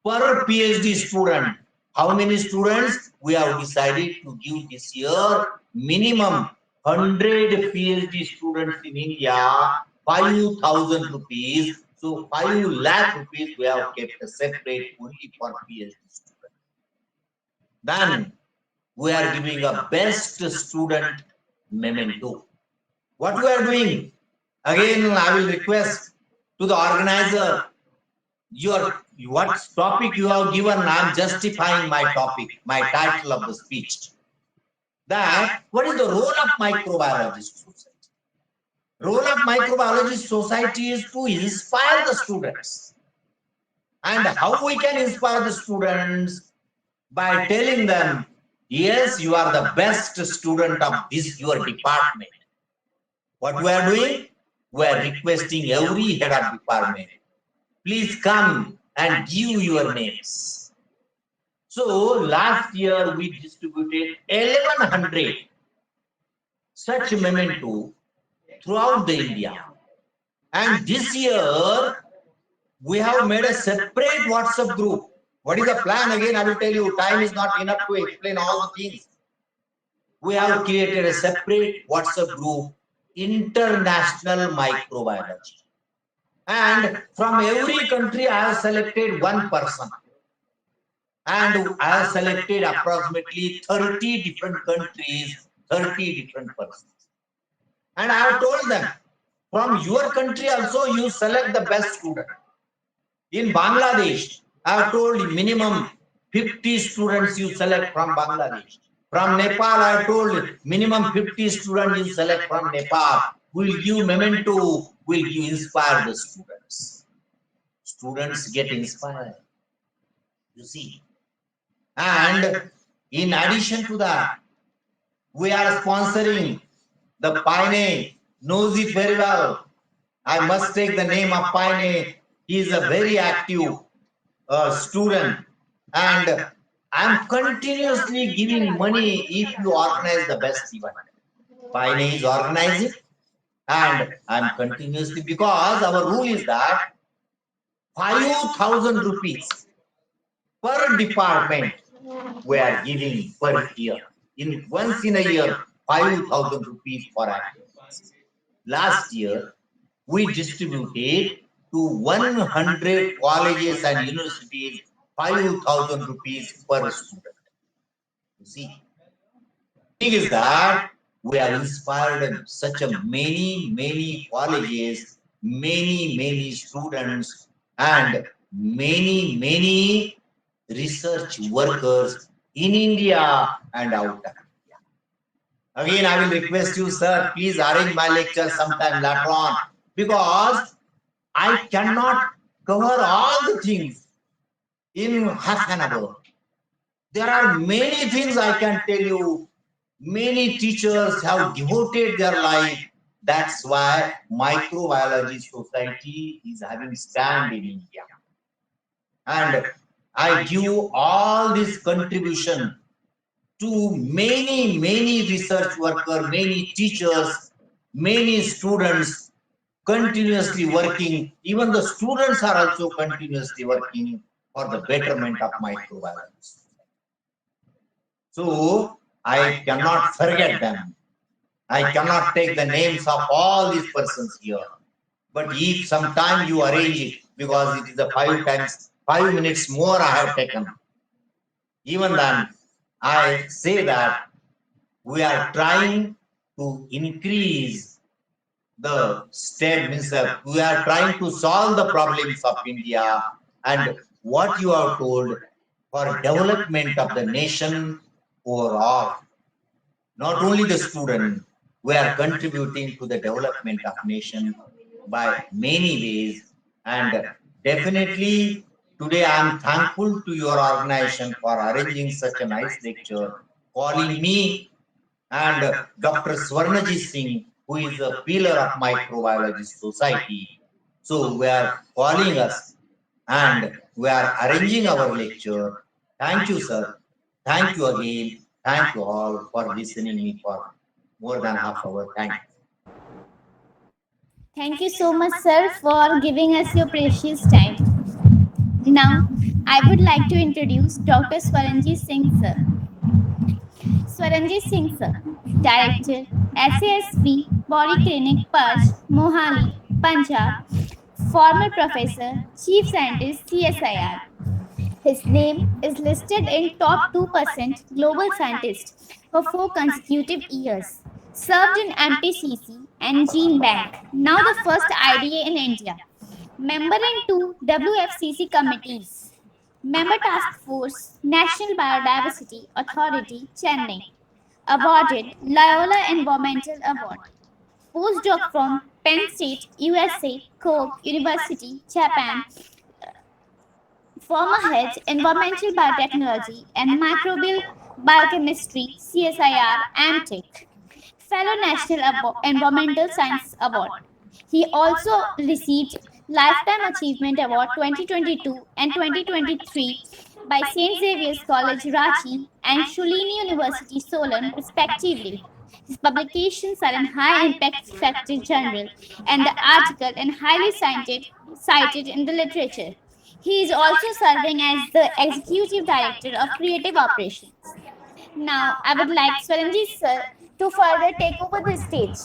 per PhD student. How many students? We have decided to give this year minimum 100 PhD students in India, 5,000 rupees. So 5 lakh rupees we have kept separate only for PhD students. Then we are giving a best student memento. What we are doing? Again, I will request to the organizer, what topic you have given, I am justifying my topic, my title of the speech. That, what is the role of microbiologist society? Role of microbiologist society is to inspire the students. And how we can inspire the students? By telling them, yes, you are the best student of this your department. What we are doing? We are requesting every head of department, please come and give your names. So last year we distributed 1,100 such memento throughout the India. And this year we have made a separate WhatsApp group. What is the plan? Again, I will tell you, time is not enough to explain all the things. We have created a separate WhatsApp group, International Microbiology. And from every country I have selected one person. And I have selected approximately 30 different countries, 30 different persons. And I have told them, from your country also you select the best student. In Bangladesh, I have told minimum 50 students you select from Bangladesh. From Nepal, I have told minimum 50 students you select from Nepal. Will give memento, will give inspire the students. Students get inspired, you see. And in addition to that, we are sponsoring the Paine, knows it very well. I must take the name of Paine. He is a very active student, and I am continuously giving money if you organize the best event. Paine is organizing, and I am continuously, because our rule is that 5,000 rupees per department we are giving per year. Once in a year, 5,000 rupees for activities. Last year, we distributed to 100 colleges and universities 5,000 rupees per student. You see, the thing is that we have inspired such a many colleges, many students, and many research workers in India and out of India. Again, I will request you, sir, please arrange my lecture sometime later on, because I cannot cover all the things in half an hour. There are many things I can tell you. Many teachers have devoted their life. That's why Microbiology Society is having stand in India. And I give all this contribution to many research workers, many teachers, many students continuously working. Even the students are also continuously working for the betterment of microbiology. So I cannot forget them. I cannot take the names of all these persons here. But if sometime you arrange it, because it is the 5 minutes more I have taken. Even then, I say that we are trying to increase the step, means we are trying to solve the problems of India, and what you have told for development of the nation overall. Not only the student, we are contributing to the development of nation by many ways. And definitely today I am thankful to your organization for arranging such a nice lecture, calling me and Dr. Swarnajit Singh, who is a pillar of Microbiology Society. So we are calling us and we are arranging our lecture. Thank you, sir. Thank you again. Thank you all for listening me for more than half hour. Thank you. Thank you so much, sir, for giving us your precious time. Now, I would like to introduce Dr. Swaranjit Singh, sir. Swaranjit Singh, sir, Director, SASV, Body Clinic, Perch, Mohali, Punjab, former Professor, Chief Scientist, CSIR. His name is listed in top 2% global scientists for 4 consecutive years. Served in MPCC and Gene Bank, now the first IDA in India. Member in 2 WFCC committees. Member Task Force, National Biodiversity Authority, Chennai. Awarded Loyola Environmental Award. Postdoc from Penn State, USA, Kobe University, Japan. Former head Environmental Biotechnology and Microbial Biochemistry, CSIR, Amtech. Fellow National Environmental Science Award. He also received Lifetime Achievement Award 2022 and 2023 by St. Xavier's College, Ranchi and Shulini University, Solon, respectively. His publications are in High Impact Factor Journal and the article and highly cited in the literature. He is also serving as the Executive Director of Creative Operations. Now, I would like Swaranjit sir to further take over the stage.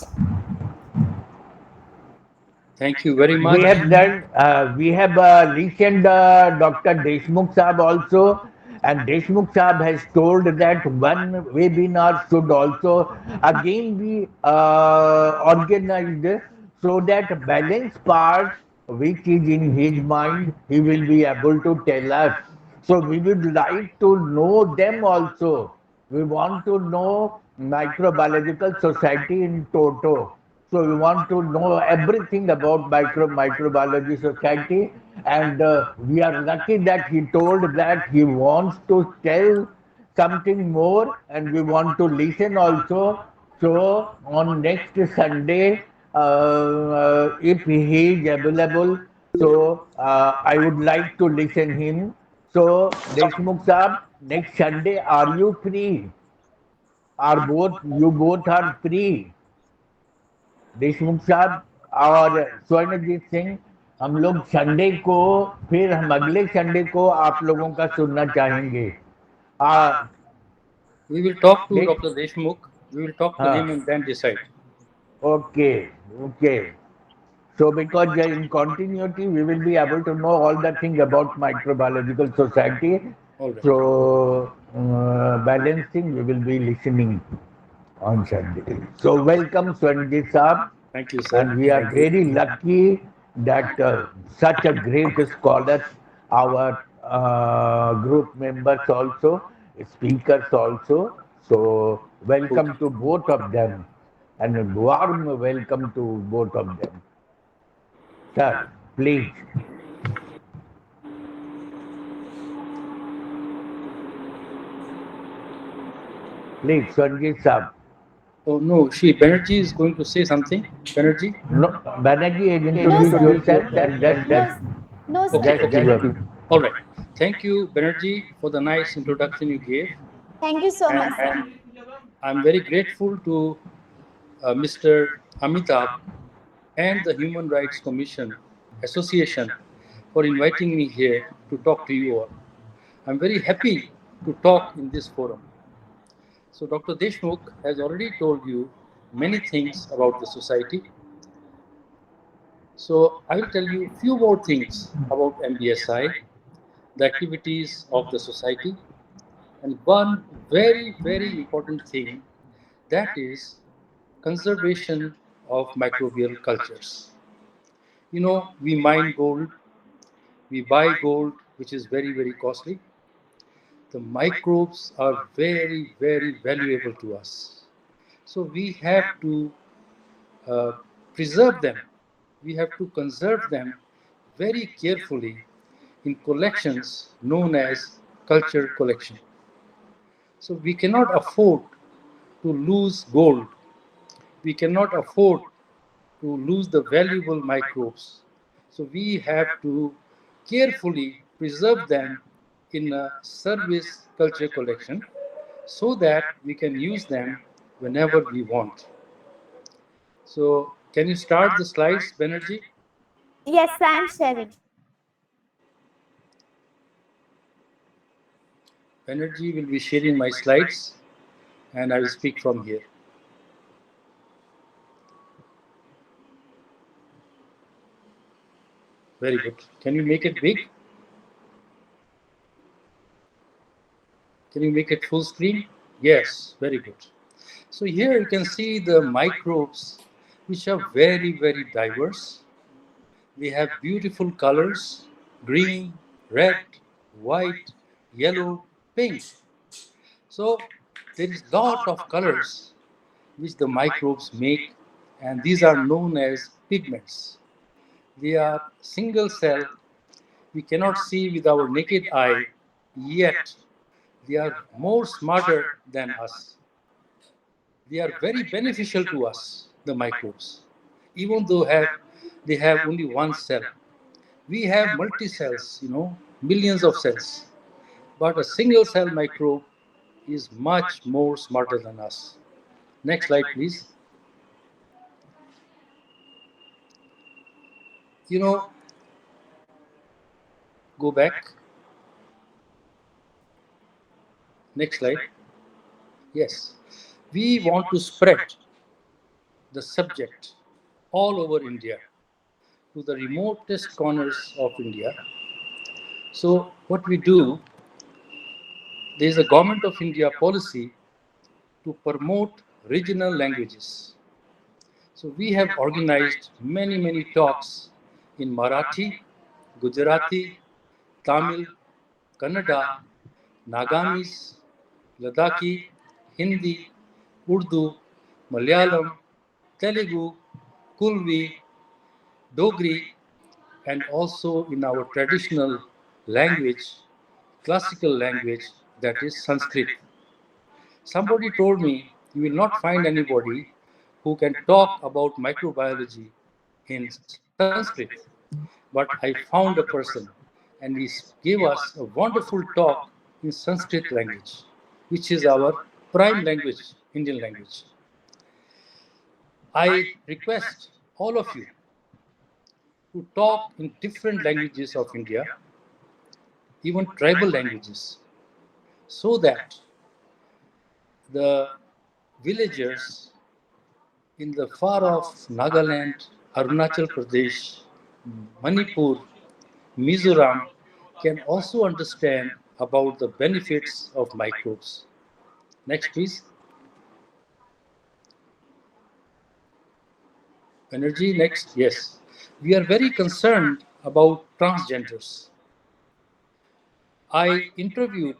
Thank you very much. We have done, we have listened Dr. Deshmukh Sahab also, and Deshmukh Sahab has told that one webinar should also again be organized so that balance part which is in his mind, he will be able to tell us. So we would like to know them also. We want to know Microbiological Society in toto. So we want to know everything about Microbiology Society, and we are lucky that he told that he wants to tell something more, and we want to listen also. So on next Sunday, if he is available, so I would like to listen him. So Deshmukh Saab, next Sunday, are you free? Are both you both are free? Deshmukh साहब और स्वर्णजीत सिंह, हम लोग Sunday को, फिर हम अगले Sunday को आप लोगों का सुनना चाहेंगे. We will talk to Dr. Deshmukh. We will talk to him and then decide. Okay. So because in continuity we will be able to know all the things about Microbiological Society. Right. So balancing we will be listening on Sunday. So welcome Swanjit Saab. Thank you, sir. And we are very lucky that such a great scholar our group members also, speakers also. So welcome to both of them, and a warm welcome to both of them. Sir, please. Please, Sanjit Saab. Oh no, Banerjee is going to say something. Banerjee? No, Banerjee, No, introduce sir. yourself and No, no, sir. Okay, just okay. give up. All right. Thank you, Banerjee, for the nice introduction you gave. Thank you so much, sir. And I'm very grateful to Mr. Amitabh and the Human Rights Commission Association for inviting me here to talk to you all. I'm very happy to talk in this forum. So Dr. Deshmukh has already told you many things about the society. So I will tell you a few more things about MBSI, the activities of the society, and one very, very important thing, that is conservation of microbial cultures. You know, we mine gold, we buy gold, which is very, very costly. The microbes are very, very valuable to us. So we have to uh, preserve them. We have to conserve them very carefully in collections known as culture collection. So we cannot afford to lose gold. We cannot afford to lose the valuable microbes. So we have to carefully preserve them in a service culture collection so that we can use them whenever we want. So can you start the slides, Banerjee? Yes, I'm sharing. Banerjee will be sharing my slides and I will speak from here. Very good. Can you make it big? Can you make it full screen? Yes, very good. So here you can see the microbes, which are very, very diverse. They have beautiful colors: green, red, white, yellow, pink. So there is lot of colors which the microbes make, and these are known as pigments. They are single cell. We cannot see with our naked eye, yet they are more smarter than us. They are very beneficial to us, the microbes, even though they have only one cell. We have multi cells, millions of cells, but a single cell microbe is much more smarter than us. Next slide, please. You know, go back. Next slide. Yes, we want to spread the subject all over India to the remotest corners of India. So what we do, there is a Government of India policy to promote regional languages. So we have organized many, many talks in Marathi, Gujarati, Tamil, Kannada, Nagamis, Ladakhi, Hindi, Urdu, Malayalam, Telugu, Kulvi, Dogri, and also in our traditional language, classical language, that is Sanskrit. Somebody told me you will not find anybody who can talk about microbiology in Sanskrit. But I found a person and he gave us a wonderful talk in Sanskrit language, which is our prime language, Indian language. I request all of you to talk in different languages of India, even tribal languages, so that the villagers in the far off Nagaland, Arunachal Pradesh, Manipur, Mizoram can also understand about the benefits of microbes. Next, please. Energy, next. Yes. We are very concerned about transgenders. I interviewed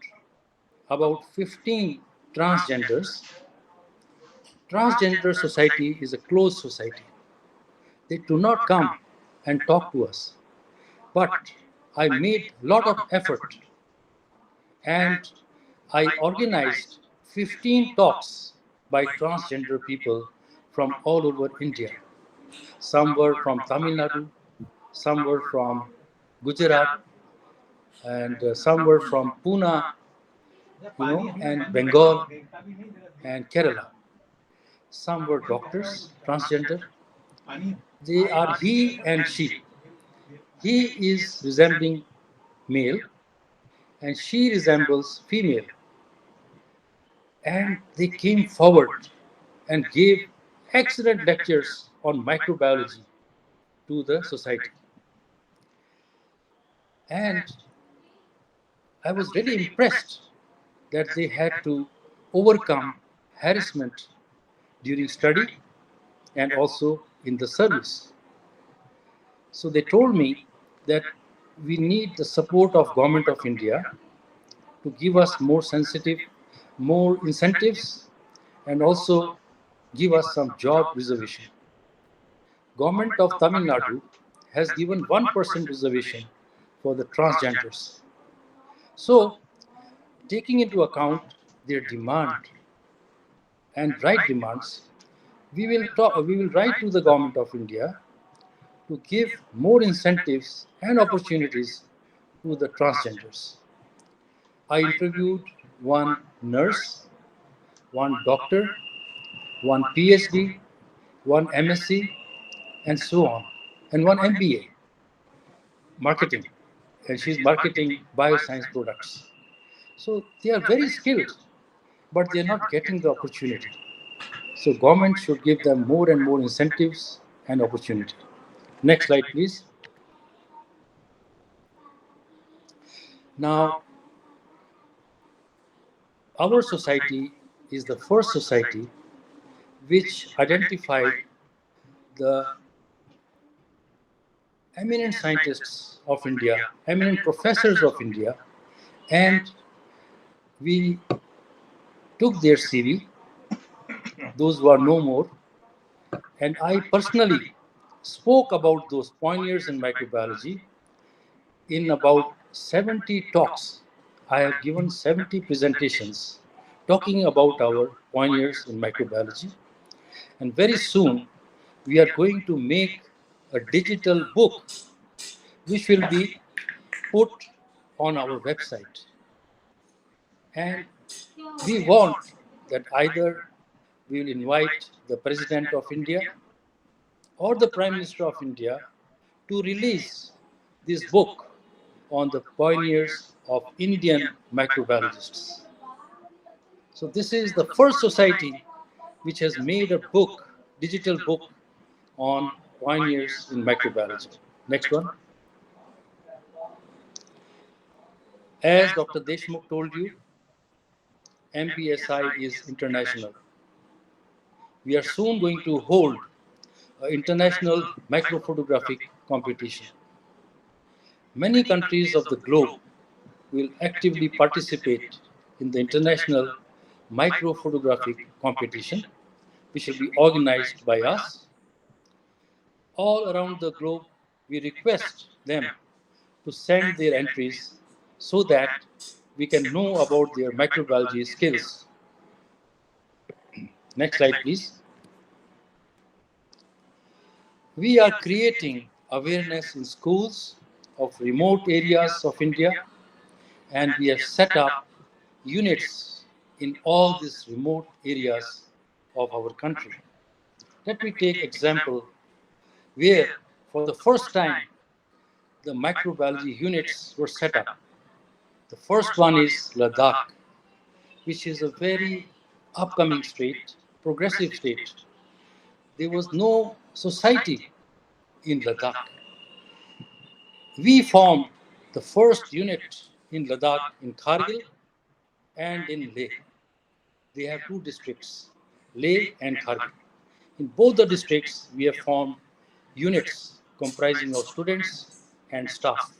about 15 transgenders. Transgender society is a closed society. They do not come and talk to us. But I made a lot of effort and I organized 15 talks by transgender people from all over India. Some were from Tamil Nadu, some were from Gujarat, and some were from Pune, and Bengal and Kerala. Some were doctors, transgender. They are he and she. He is resembling male and she resembles female. And they came forward and gave excellent lectures on microbiology to the society. And I was really impressed that they had to overcome harassment during study and also in the service. So they told me that we need the support of Government of India to give us more incentives and also give us some job reservation. Government of Tamil Nadu has given 1% reservation for the transgenders. So, taking into account their demand and right demands, we will write to the Government of India to give more incentives and opportunities to the transgenders. I interviewed one nurse, one doctor, one PhD, one MSc, and so on, and one MBA, marketing, and she's marketing bioscience products. So they are very skilled, but they are not getting the opportunity. So government should give them more and more incentives and opportunity. Next slide, please. Now, our society is the first society which identified the eminent scientists of India, eminent professors of India, and we took their CV, those who are no more, and I personally spoke about those pioneers in microbiology in about 70 talks. I have given 70 presentations talking about our pioneers in microbiology. And very soon, we are going to make a digital book which will be put on our website. And we want that either we will invite the President of India or the Prime Minister of India to release this book on the pioneers of Indian microbiologists. So this is the first society which has made a book, digital book on pioneers in microbiology. Next one. As Dr. Deshmukh told you, MBSI is international. We are soon going to hold an international microphotographic competition. Many countries of the globe will actively participate in the international microphotographic competition, which will be organized by us. All around the globe, we request them to send their entries so that we can know about their microbiology skills. Next slide, please. We are creating awareness in schools of remote areas of India, and we have set up units in all these remote areas of our country. Let me take example where for the first time the microbiology units were set up. The first one is Ladakh, which is a very upcoming state, progressive state. There was no society in Ladakh. We formed the first unit in Ladakh in Kargil and in Leh. They have two districts, Leh and Kargil. In both the districts, we have formed units comprising of students and staff.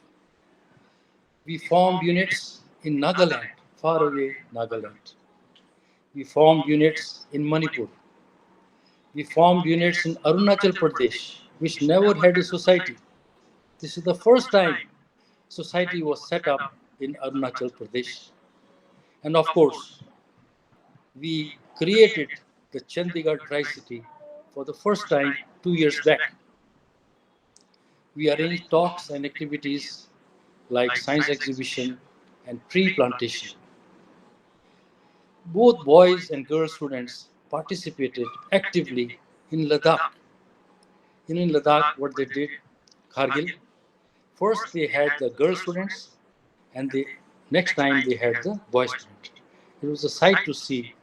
We formed units in Nagaland, far away Nagaland. We formed units in Manipur. We formed units in Arunachal Pradesh, which never had a society. This is the first time society was set up in Arunachal Pradesh. And of course, we created the Chandigarh Tri-City for the first time 2 years back. We arranged talks and activities like science exhibition and tree plantation. Both boys and girl students participated actively in Ladakh. In Ladakh, what they did, Kargil, first they had the girl students, and the next time they had the boy students. It was a sight to see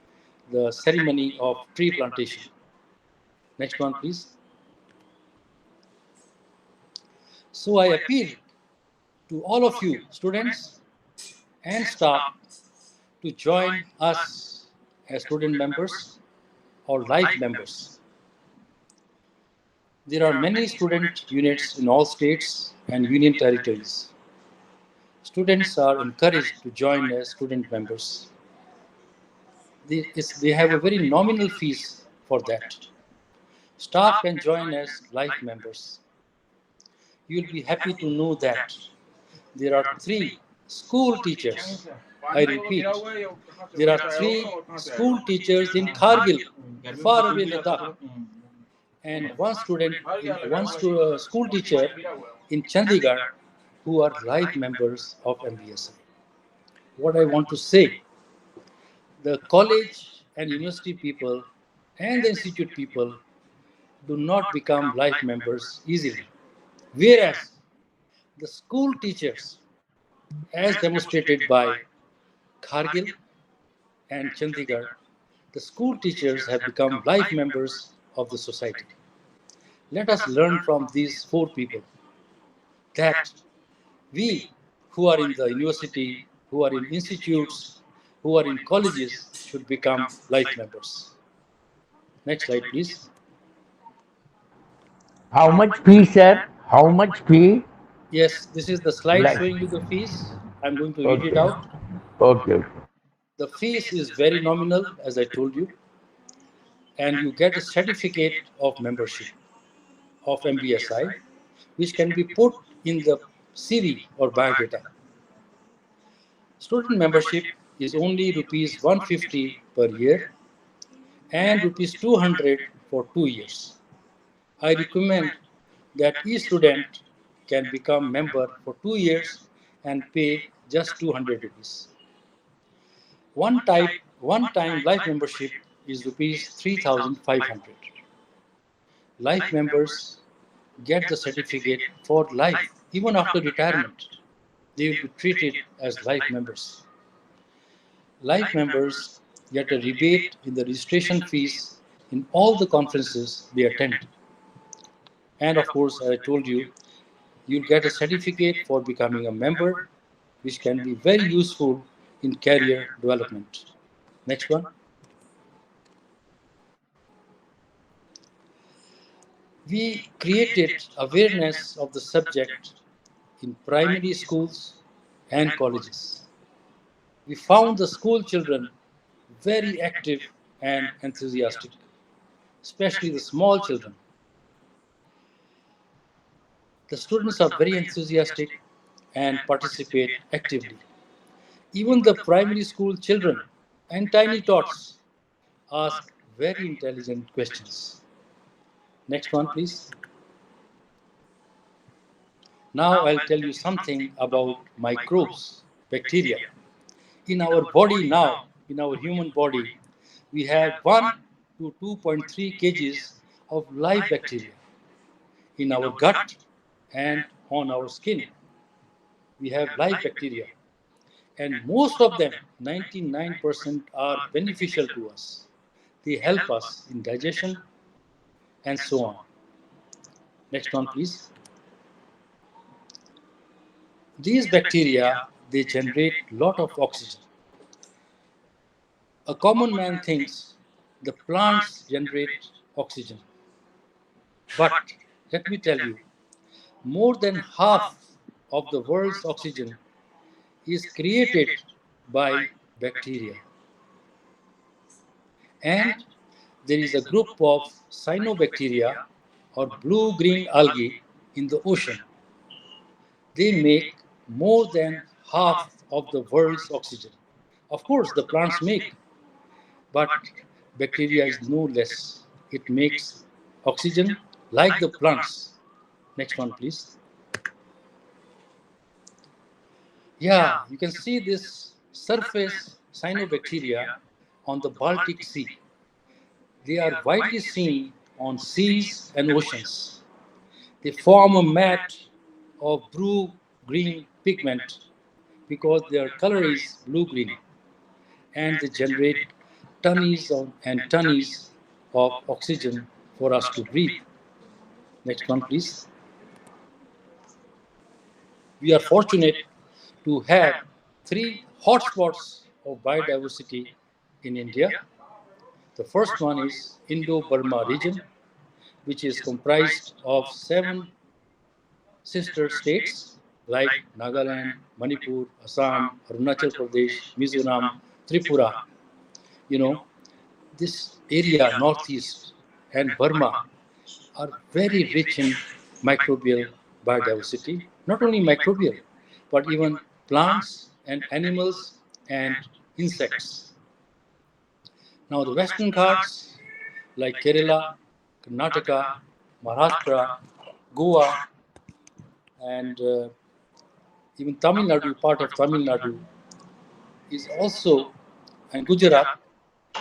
the ceremony of tree plantation. Next one, please. So I appeal to all of you, students and staff, to join us as student members or life members. There are many student units in all states and union territories. Students are encouraged to join as student members. They have a very nominal fees for that. Staff can join as life members. You will be happy to know that there are 3 school teachers. I repeat, there are 3 school teachers in Kargil, far away Ladakh, and one school teacher in Chandigarh who are life members of MBSI. What I want to say, the college and university people and the institute people do not become life members easily. Whereas the school teachers, as demonstrated by Kargil and Chandigarh, the school teachers have become life members of the society. Let us learn from these 4 people that we who are in the university, who are in institutes, who are in colleges should become life members. Next slide, please. How much fee, sir? How much fee? Yes, this is the slide Like, showing you the fees. I'm going to read it okay. out. Okay. The fees is very nominal, as I told you, and you get a certificate of membership of MBSI, which can be put in the CV or biodata. Student membership is only rupees 150 per year and rupees 200 for 2 years. I recommend that each student can become member for 2 years and pay just 200 rupees. One-time life membership is rupees 3,500. Life members get the certificate for life even after retirement. They will be treated as life members. Life members get a rebate in the registration fees in all the conferences they attend. And of course, as I told you, you'll get a certificate for becoming a member, which can be very useful in career development. Next one. We created awareness of the subject in primary schools and colleges. We found the school children very active and enthusiastic, especially the small children. The students are very enthusiastic and participate actively. Even the primary school children and tiny tots ask very intelligent questions. Next one, please. Now I'll tell you something about microbes, bacteria. In our body now, in our human body, we have 1 to 2.3 kgs of live bacteria. In our gut and on our skin, we have live bacteria. And most of them, 99%, are beneficial to us. They help us in digestion and so on. Next one, please. These bacteria, they generate a lot of oxygen. A common man thinks the plants generate oxygen. But let me tell you, more than half of the world's oxygen is created by bacteria. And there is a group of cyanobacteria or blue-green algae in the ocean. They make more than half of the world's oxygen. Of course, the plants make, but bacteria is no less. It makes oxygen like the plants. Next one, please. Yeah, you can see this surface cyanobacteria on the Baltic Sea. They are widely seen on seas and oceans. They form a mat of blue-green pigment because their color is blue-green, and they generate and tonnes of oxygen for us to breathe. Next one, please. We are fortunate to have three hotspots of biodiversity in India. The first one is Indo-Burma region, which is comprised of 7 sister states like Nagaland, Manipur, Assam, Arunachal Pradesh, Mizoram, Tripura. You know, this area, northeast and Burma, are very rich in microbial biodiversity. Not only microbial, but even plants and animals and insects. Now, the Western Ghats, like Kerala, Karnataka, Maharashtra, Goa, and even Tamil Nadu, part of Tamil Nadu, is also, and Gujarat,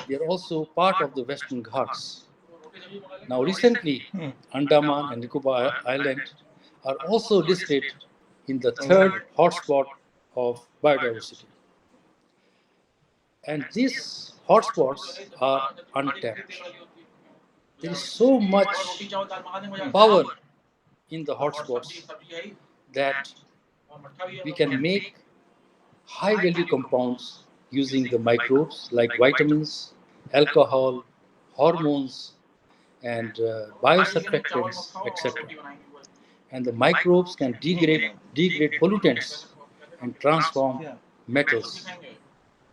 they are also part of the Western Ghats. Now, recently, Andaman and Nicobar Island are also listed in the third hotspot of biodiversity. And these hotspots are untapped. There is so much power in the hotspots that we can make high-value compounds using the microbes like vitamins, alcohol, hormones, and biosurfactants, etc. And the microbes can degrade pollutants and transform metals.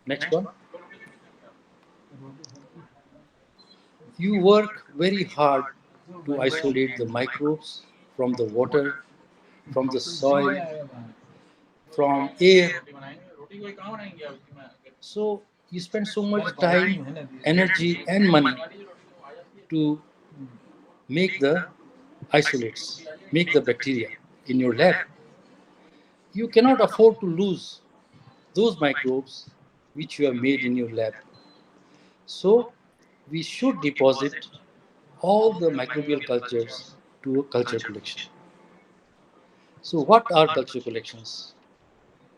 Next one. You work very hard to isolate the microbes from the water, from the soil, from air. So you spend so much time, energy, and money to make the isolates, make the bacteria in your lab. You cannot afford to lose those microbes which you have made in your lab. So we should deposit all the microbial cultures to a culture collection. So what are culture collections?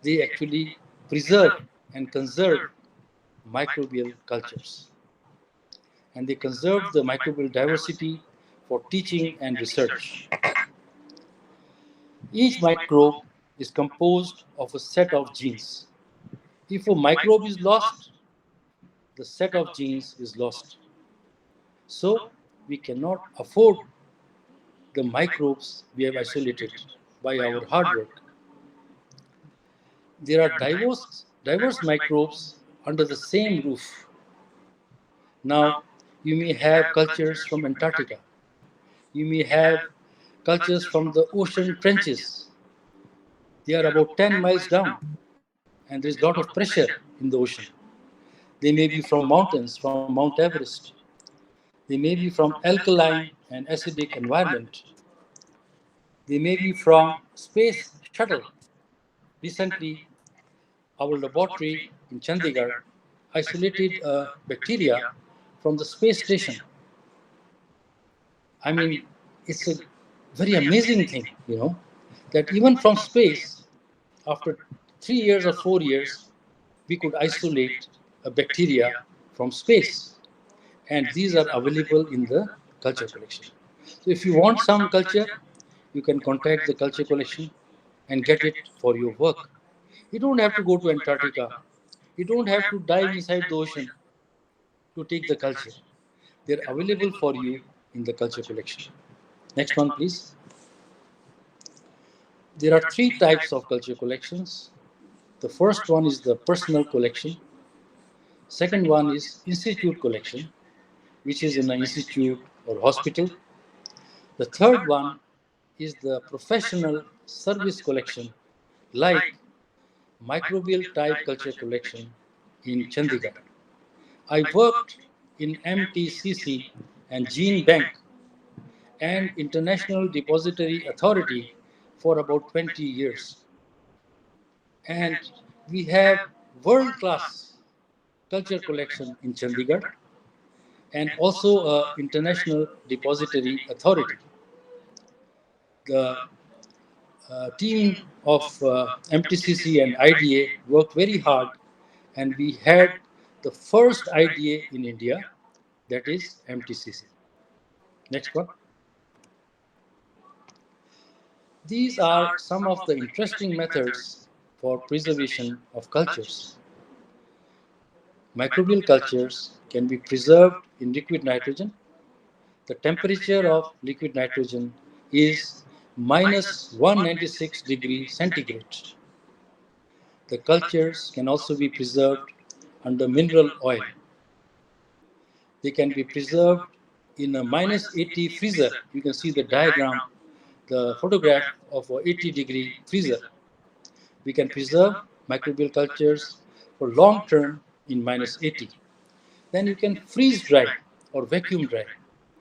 They actually preserve and conserve microbial cultures. And they conserve the microbial diversity for teaching and research. Each microbe is composed of a set of genes. If a microbe is lost, the set of genes is lost. So we cannot afford the microbes we have isolated by our hard work. There are diverse microbes under the same roof. Now, you may have cultures from Antarctica. You may have cultures from the ocean trenches. They are about 10 miles down, and there is a lot of pressure in the ocean. They may be from mountains, from Mount Everest. They may be from alkaline and acidic environment. They may be from space shuttle. Recently, our laboratory in Chandigarh isolated bacteria from the space station. I mean, it's a very amazing thing, that even from space, after 3 years or 4 years, we could isolate a bacteria from space. And these are available in the culture collection. So if you want some culture, you can contact the culture collection and get it for your work. You don't have to go to Antarctica. You don't have to dive inside the ocean to take the culture. They're available for you in the culture collection. Next one, please. There are 3 types of culture collections. The first one is the personal collection. Second one is institute collection, which is in an institute or hospital. The third one is the professional service collection, like microbial type culture collection in Chandigarh. I worked in MTCC and Gene Bank and International Depository Authority for about 20 years. And we have world-class culture collection in Chandigarh and also an International Depository Authority. The team of MTCC and IDA worked very hard, and we had the first IDA in India, that is MTCC. Next one. These are some of the interesting methods for preservation of cultures. Microbial cultures can be preserved in liquid nitrogen. The temperature of liquid nitrogen is minus 196 degrees centigrade. The cultures can also be preserved under mineral oil. They can be preserved in a minus 80 freezer. You can see the diagram, the photograph of an 80-degree freezer. We can preserve microbial cultures for long term in minus 80. Then you can freeze dry or vacuum dry.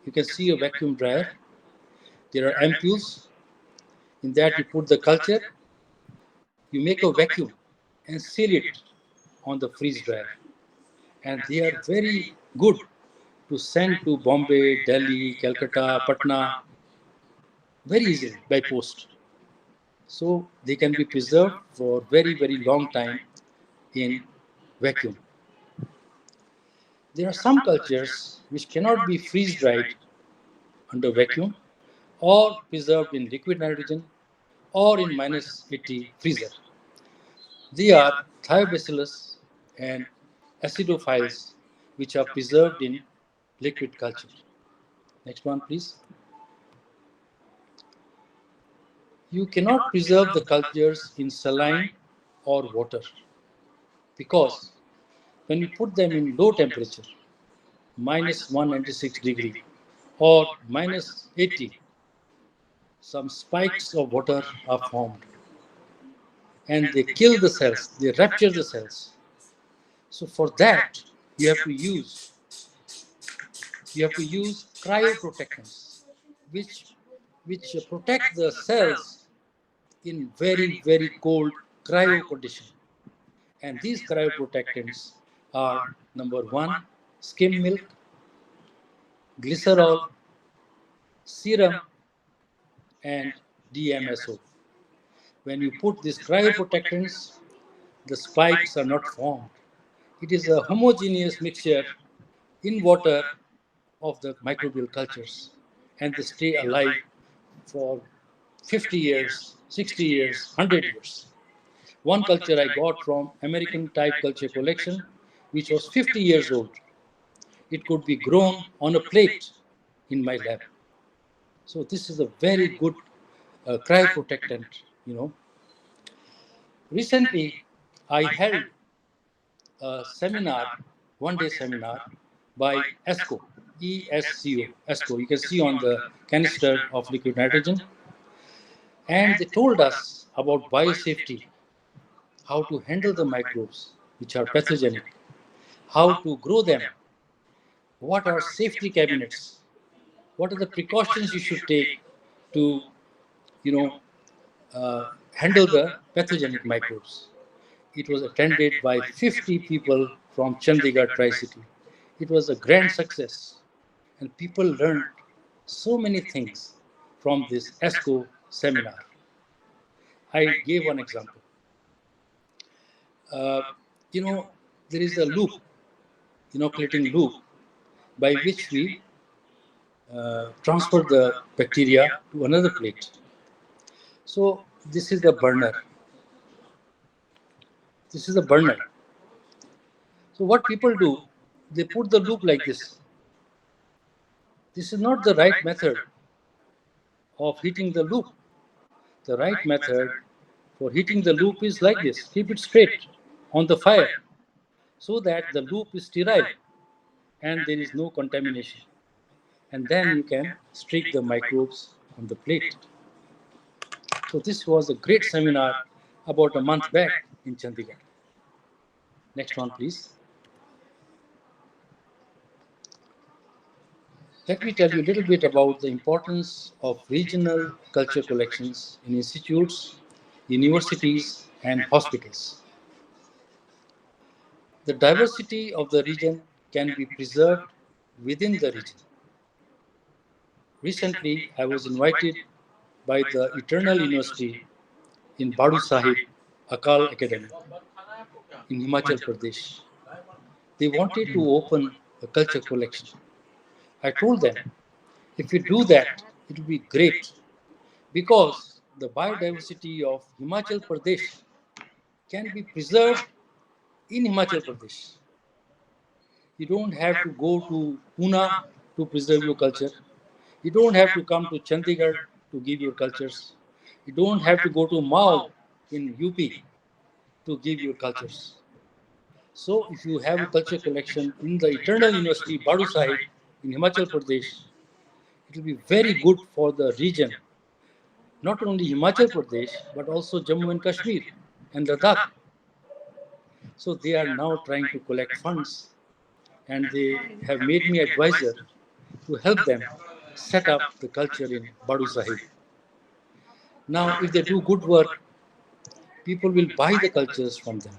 You can see a vacuum dryer. There are ampoules. In that you put the culture, you make a vacuum and seal it on the freeze dryer. And they are very good to send to Bombay, Delhi, Calcutta, Patna very easily by post. So they can be preserved for very, very long time in vacuum. There are some cultures which cannot be freeze dried under vacuum or preserved in liquid nitrogen or in minus 80 freezer. They are thiobacillus and acidophiles, which are preserved in liquid culture. Next one, please. You cannot preserve the cultures in saline or water because when you put them in low temperature, minus 196 degree or minus 80, some spikes of water are formed and they kill the cells, they rupture the cells. So for that, you have to use cryoprotectants, which protect the cells in very, very cold cryo condition. And these cryoprotectants are number one, skim milk, glycerol, serum, and DMSO. When you put these cryoprotectants, the spikes are not formed. It is a homogeneous mixture in water of the microbial cultures, and they stay alive for 50 years, 60 years, 100 years. One culture I got from American type culture collection, which was 50 years old. It could be grown on a plate in my lab. So this is a very good cryoprotectant, Recently, I held a seminar, one-day seminar, by ESCO, ESCO, ESCO. You can see on the canister of liquid nitrogen. And they told us about biosafety, how to handle the microbes which are pathogenic, how to grow them, what are safety cabinets, what are the precautions you should take to, handle the pathogenic microbes. It was attended by 50 people from Chandigarh Tri-City. It was a grand success, and people learned so many things from this ESCO seminar. I gave one example. There is a loop, inoculating loop, by which we transfer the bacteria to another plate. So this is the burner. This is the burner. So what people do, they put the loop like this. This is not the right method of heating the loop. The right method For heating the loop is like this. Keep it straight on the fire so that the loop is sterile and there is no contamination. And then you can streak the microbes on the plate. So this was a great seminar about a month back in Chandigarh. Next one, please. Let me tell you a little bit about the importance of regional culture collections in institutes, universities, and hospitals. The diversity of the region can be preserved within the region. Recently, I was invited by the Eternal University in Babasaheb Akal Academy in Himachal Pradesh. They wanted to open a culture collection. I told them, if we do that, it will be great because the biodiversity of Himachal Pradesh can be preserved in Himachal Pradesh. You don't have to go to Pune to preserve your culture. You don't have to come to Chandigarh to give your cultures. You don't have to go to Mao in UP to give your cultures. So if you have a culture collection in the Eternal University, Badu Sahib, in Himachal Pradesh, it will be very good for the region. Not only Himachal Pradesh, but also Jammu and Kashmir and Ladakh. So they are now trying to collect funds and they have made me advisor to help them set up the culture in Badu Sahib. Now, if they do good work, people will buy the cultures from them.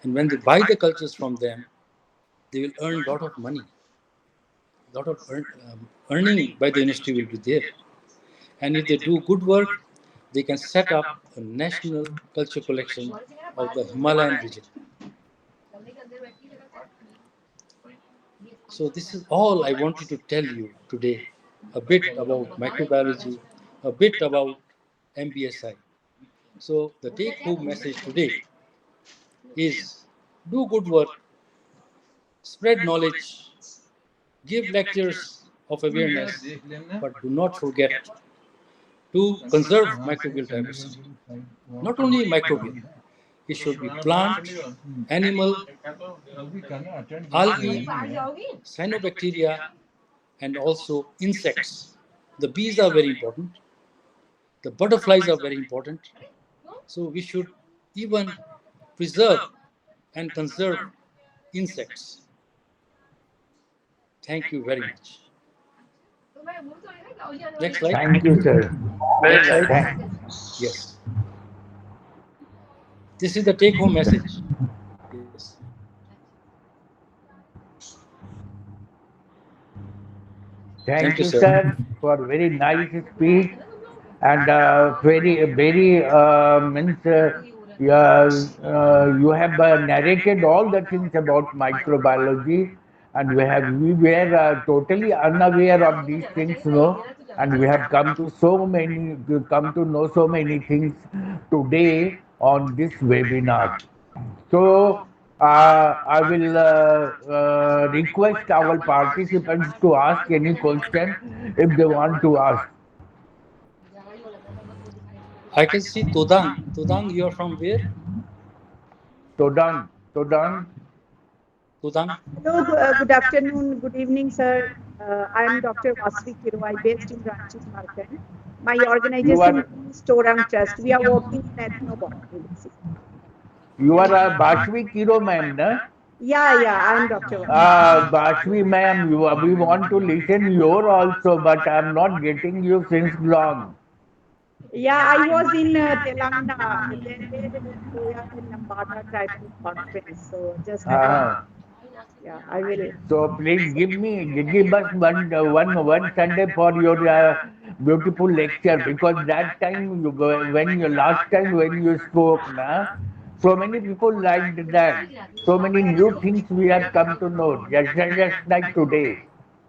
And when they buy the cultures from them, they will earn a lot of money. A lot of earning by the university will be there. And if they do good work, they can set up a national culture collection of the Himalayan region. So this is all I wanted to tell you today, a bit about microbiology, a bit about MBSI. So the take-home message today is do good work, spread knowledge, give lectures of awareness, but do not forget to conserve microbial diversity. Not only microbial, it should be plant, animal, algae, cyanobacteria, and also insects. The bees are very important. The butterflies are very important. So we should even preserve and conserve insects. Thank you very much. Next slide. Thank you, sir. Very Next nice. slide. Yes. This is the take-home message. Yes. Thank you, sir, for very nice speech and very means you have narrated all the things about microbiology, and we were totally unaware of these things, and we have come to know so many things today on this webinar. So I will request our participants to ask any question if they want to ask. I can see Todang. Todang, you are from where? Todang, Todang. Todang. Hello, good afternoon, good evening, sir. I am Dr. Vasvi Kirwai, based in Ranchi, Jharkhand. My You organization are is Storang Trust. We are working in ethnobotany, basically. you are Bashvi Kiro ma'am, na? Yeah, I am Dr. Vasvi. Bashvi ma'am, we want to listen your also, but I am not getting you since long. Yeah, I was in Telangana. There they are in Lambada type of conference. So just attend. Yeah, I will. So please give us one Sunday for your beautiful lecture, because that time last time when you spoke, so many people liked that. So many new things we have come to know, just like today.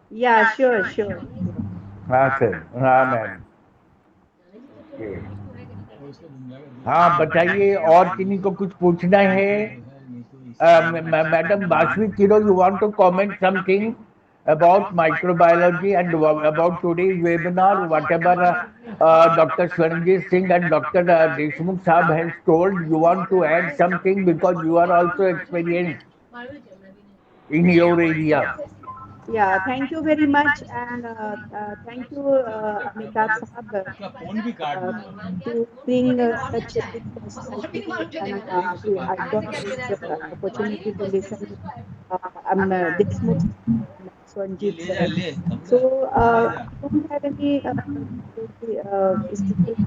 Yeah, sure. हाँ sir, हाँ ma'am. हाँ बताइए, और किन्हीं को कुछ पूछना है? Madam Bashvi Kiro, you want to comment something? about microbiology and about today's webinar, whatever Dr. Swaranjit Singh and Dr. Deshmukh Saab has told, you want to add something because you are also experienced in your area. Yeah, thank you very much, and thank you, Amitabh Sahab, to bring such a big personality, and I got this opportunity to listen. Deshmukh and Swanjit sir. So I don't have any specific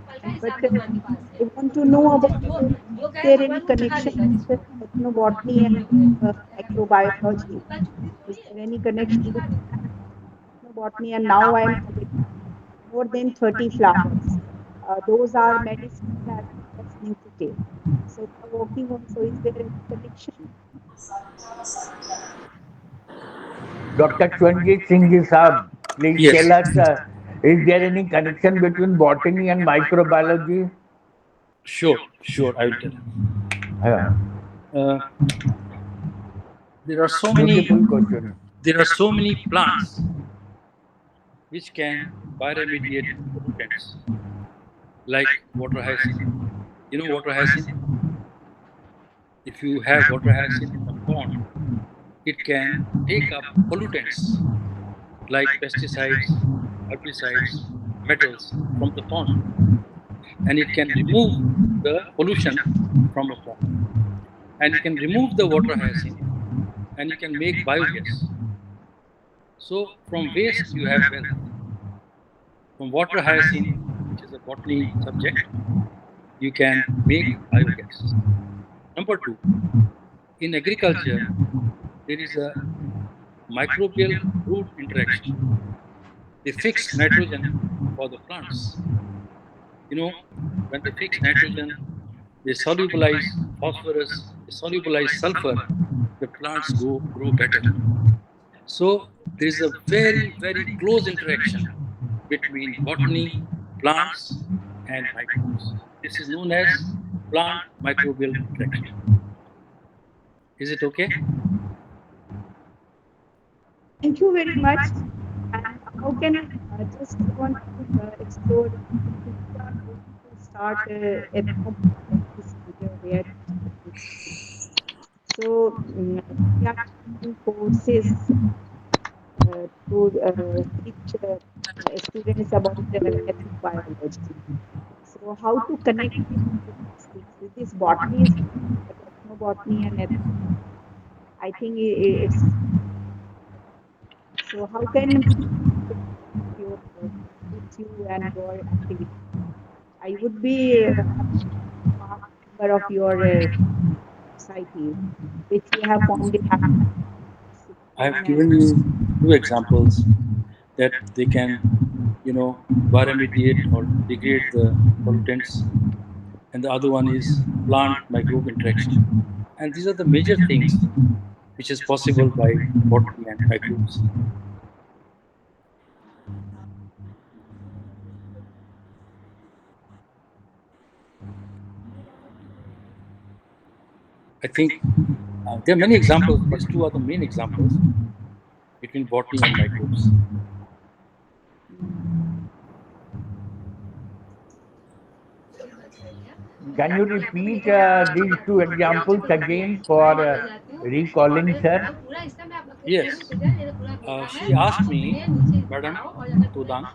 question, but I want to know about is there any connection with ethnobotany and microbiology? Is there any connection between ethnobotany and now I am collecting more than 30 flowers. Those are medicinal as well as nutritive. So we are working on, so is there any connection? Dr. Swanjit Singh ji Saab, please Yes. tell us, is there any connection between botany and microbiology? Sure, I will tell. Yeah. There are so Beautiful question. many plants which can bioremediate pollutants, like water hyacinth. You know water hyacinth? If you have water hyacinth in a pond, it can take up pollutants like pesticides, herbicides, metals from the pond, and it can remove the pollution from a pond. And you can remove the water hyacinth, and you can make biogas. So from waste you have wealth. From water hyacinth, which is a botany subject, you can make biogas. Number two, in agriculture, there is a microbial root interaction. They fix nitrogen for the plants. You know, when they fix nitrogen, they solubilize phosphorus, they solubilize sulfur, the plants grow better. So there is a very, very close interaction between botany, plants, and microbes. This is known as plant microbial interaction. Is it okay? Thank you very much. And how can just want to explore if we are going to start ethnobotany center here. So we are taking courses to teach students about ethnobiology. So how to connect with these things? This botany is ethnobotany and I think it's so. How can your with you and your activity? I would be a member of your society, which you have formed in. I have given you two examples that they can, bioremediate or degrade the pollutants, and the other one is plant microbe interaction. And these are the major things which is possible by botany and microbes. I think there are many examples, but two are the main examples between botany and microbes. Can you repeat these two examples again for recalling, sir? Yes. She asked me, Madam Tudang,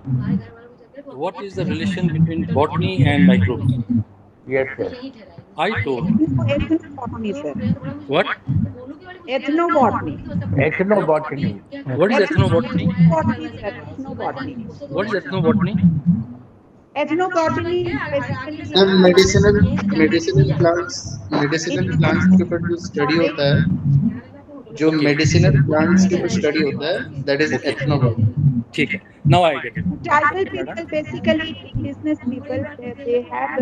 what is the relation between botany and microbes? Yes, sir. I told. Ethnobotany, sir. What? Ethnobotany. Ethnobotany. What is ethnobotany? Ethnobotany, sir. Ethnobotany. What is ethnobotany? Ethnobotany is basically sir medicinal plants के ऊपर जो study होता है, जो medicinal plants के ऊपर study होता है, दैट इज एथनोबॉटनी. ठीक है. Now I get it. Tribal people, basically indigenous people, they have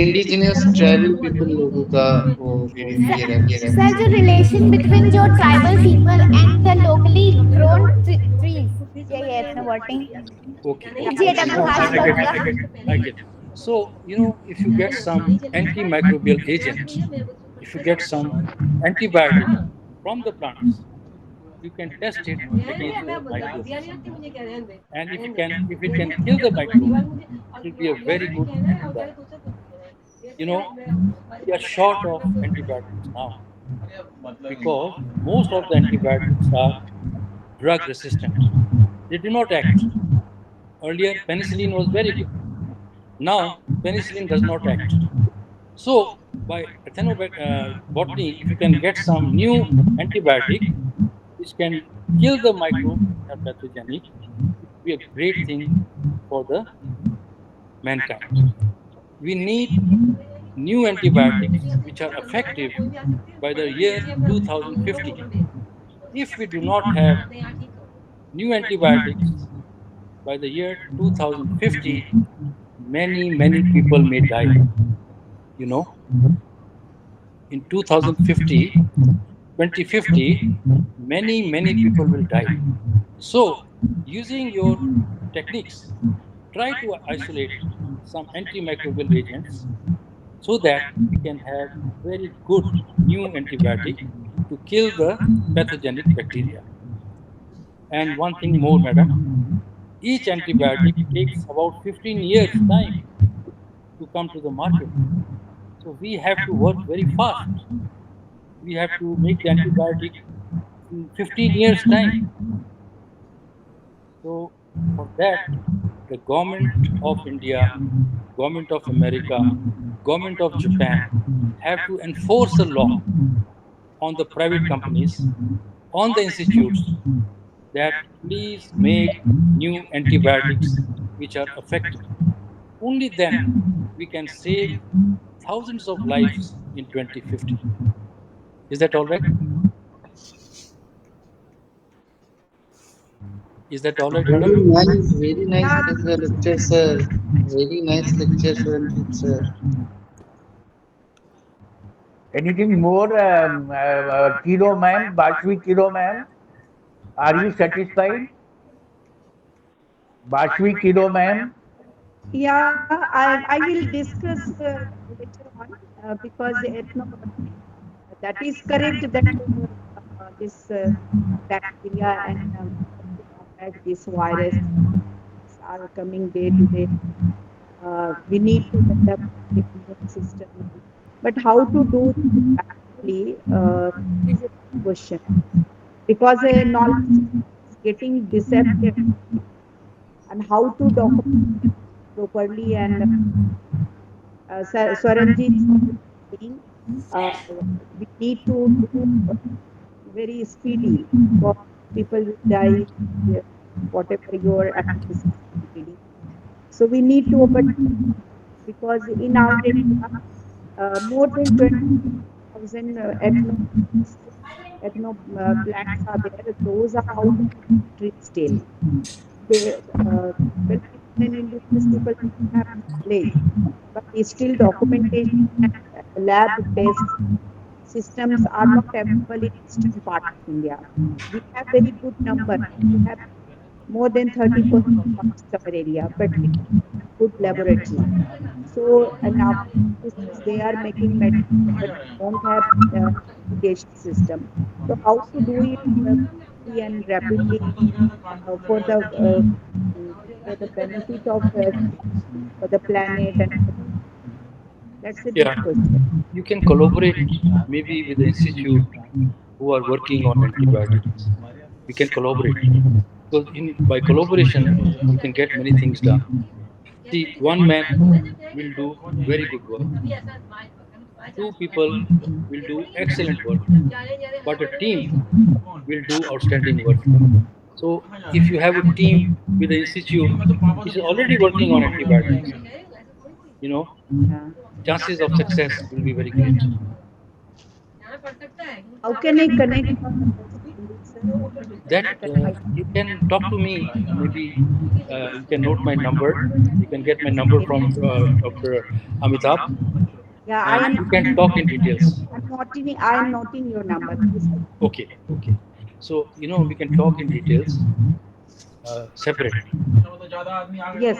indigenous tribal people लोगों का वो ये रहता है. Sir, the relation between जो tribal people and the locally grown trees, यही है ethnobotany. Okay. जी, ये डबल I हाथ get होगा. it. I get it. So, if you get some antimicrobial agent, if you get some antibiotic from the plants, you can test it against the microbe. And if it can kill the microbe, it will be a very good antibiotic. You know, we are short of antibiotics now because most of the antibiotics are drug resistant. They do not act. Earlier, penicillin was very good. Now, penicillin does not act. So, by ethnobotany, if you can get some new antibiotic which can kill the microbes which are pathogenic, it will be a great thing for the mankind. We need new antibiotics which are effective by the year 2050. If we do not have new antibiotics by the year 2050, many people may die. You know, in 2050, many people will die. So, using your techniques, try to isolate some antimicrobial agents so that we can have very good new antibiotic to kill the pathogenic bacteria. And one thing more, madam, each antibiotic takes about 15 years time to come to the market. So we have to work very fast. We have to make the antibiotic in 15 years time. So for that, the government of India, government of America, government of Japan have to enforce a law on the private companies, on the institutes, that please make new antibiotics which are effective. Only then we can save thousands of lives in 2050. Is that all right? Is that all right, madam? Very nice lecture, sir. Very nice lecture, sir. Anything more, Kiro ma'am, Bashwi Kiro ma'am? Are you satisfied? Bashwi Kiro ma'am? Yeah, I will discuss later on because that is correct that this bacteria and to combat this virus are coming day to day. We need to develop the immune system, but how to do it actually is a big question because knowledge is getting disappeared, and how to document properly and Swaranjit is saying we need to do very speedy because people will die whatever your activities are leading. So we need to open because in our area more than 20,000 ethno plants are there. Those are out of trees still. They, well, in indigenous people have knowledge, but still documentation and lab tests systems are not available in eastern part of India. We have very good number. We have more than 30% forest cover area, but we don't have good laboratory. So now they are making medicine, but don't have irrigation system. So how to do it quickly and rapidly for for the benefit of for the planet and that's a big Yeah, question. you can collaborate maybe with the institute who are working on antibiotics. We can collaborate because by collaboration we can get many things done. See, one man will do very good work. Two people will do excellent work, but a team will do outstanding work. So, if you have a team with the institute which is already working on antibiotics, you know, Yeah. chances of success will be very great. How can I connect sir? That you can talk to me. Maybe you can note my number. You can get my number from Dr. Amitabh, Yeah, and you can talk in details. I am noting your number. Please. Okay, okay. So we can talk in details separately. Yes.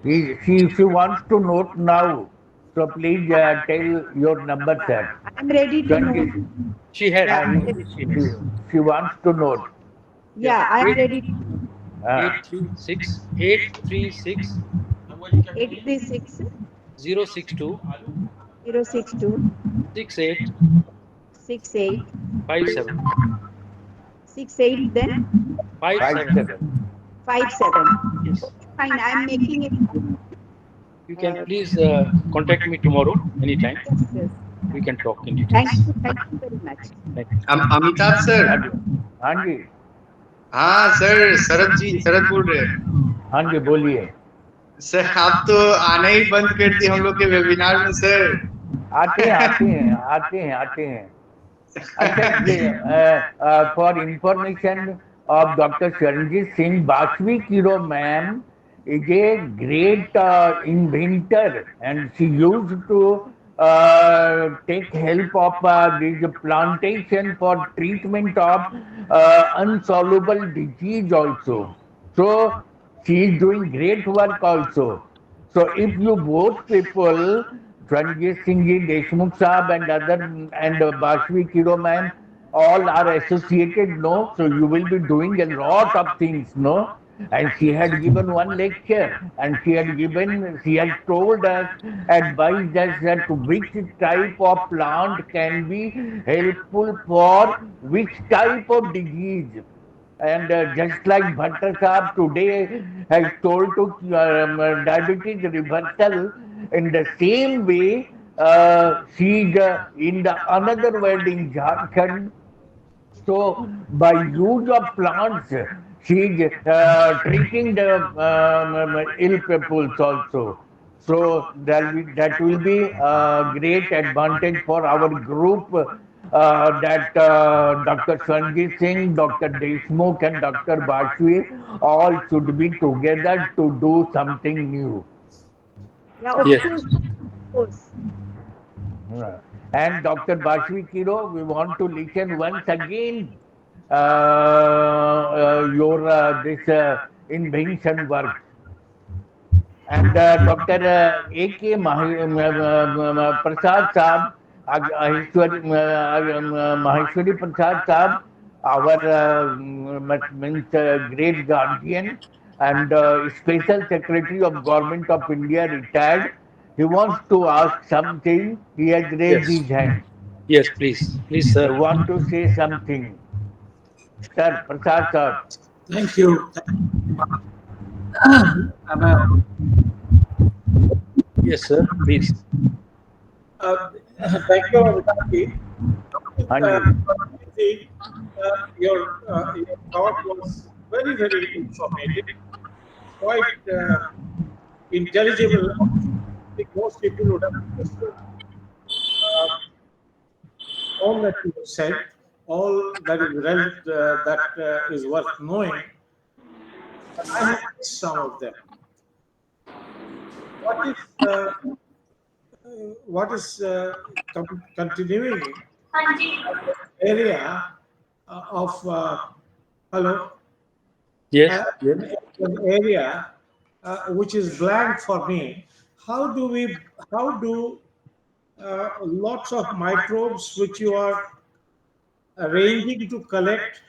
She wants to note now. So please tell your number, sir. I am ready to know. She has. She wants to know. Yeah, I am ready. 836 836 836 062 062 68 68 57 68 then 57. 57. Yes. Fine, I am making it. You can please contact me tomorrow anytime. Yes. We can talk in details. Thank you very much. Thank you. Amitabh sir. हाँ जी। हाँ sir, शरद बोल रहे हैं। हाँ जी बोलिए। Sir आप तो आना ही बंद कर दिए हम लोग के वेबिनार में सर। आते हैं। अच्छा, for information of Dr. Charanjit Singh, Baswi Kiro ma'am is a great inventor, and she used to take help of this plantation for treatment of unsolvable disease also. So she is doing great work also. So if you both people, Ranjit Singh ji, Deshmukh Sahab and Bashwi Kiro ma'am, all are associated, no? So you will be doing a lot of things, no? And she had given one lecture, and she had told us, advised us that which type of plant can be helpful for which type of disease. And just like Bhatta Sahab today has told to diabetes reversal, in the same way, she's in the another world in Jharkhand. So by use of plants, she's treating the ill peoples also. So that will be a great advantage for our group, that Dr. Sanjit Singh, Dr. Deshmukh and Dr. Bashwi all should be together to do something new. Yeah, of Yes. course. Of course. And Dr. Bashwi Kiro, we want to listen once again your this invention work. And Dr. A.K. Prasad Sahab, Maheshwari Prasad Sahab, our means great guardian and special secretary of Government of India retired. He wants to ask something. He has raised his hand. Yes, please. Please, sir. He want to say something. Sir, Prasad sir. Thank you. Yes, sir. Please. Thank you, Amitabh. Your talk was very, very informative, quite intelligible. I think most people would have understood all that you said, all that is worth knowing. But I have missed some of them. What is continuing area of hello? Yes. An area which is blank for me. How do lots of microbes which you are arranging to collect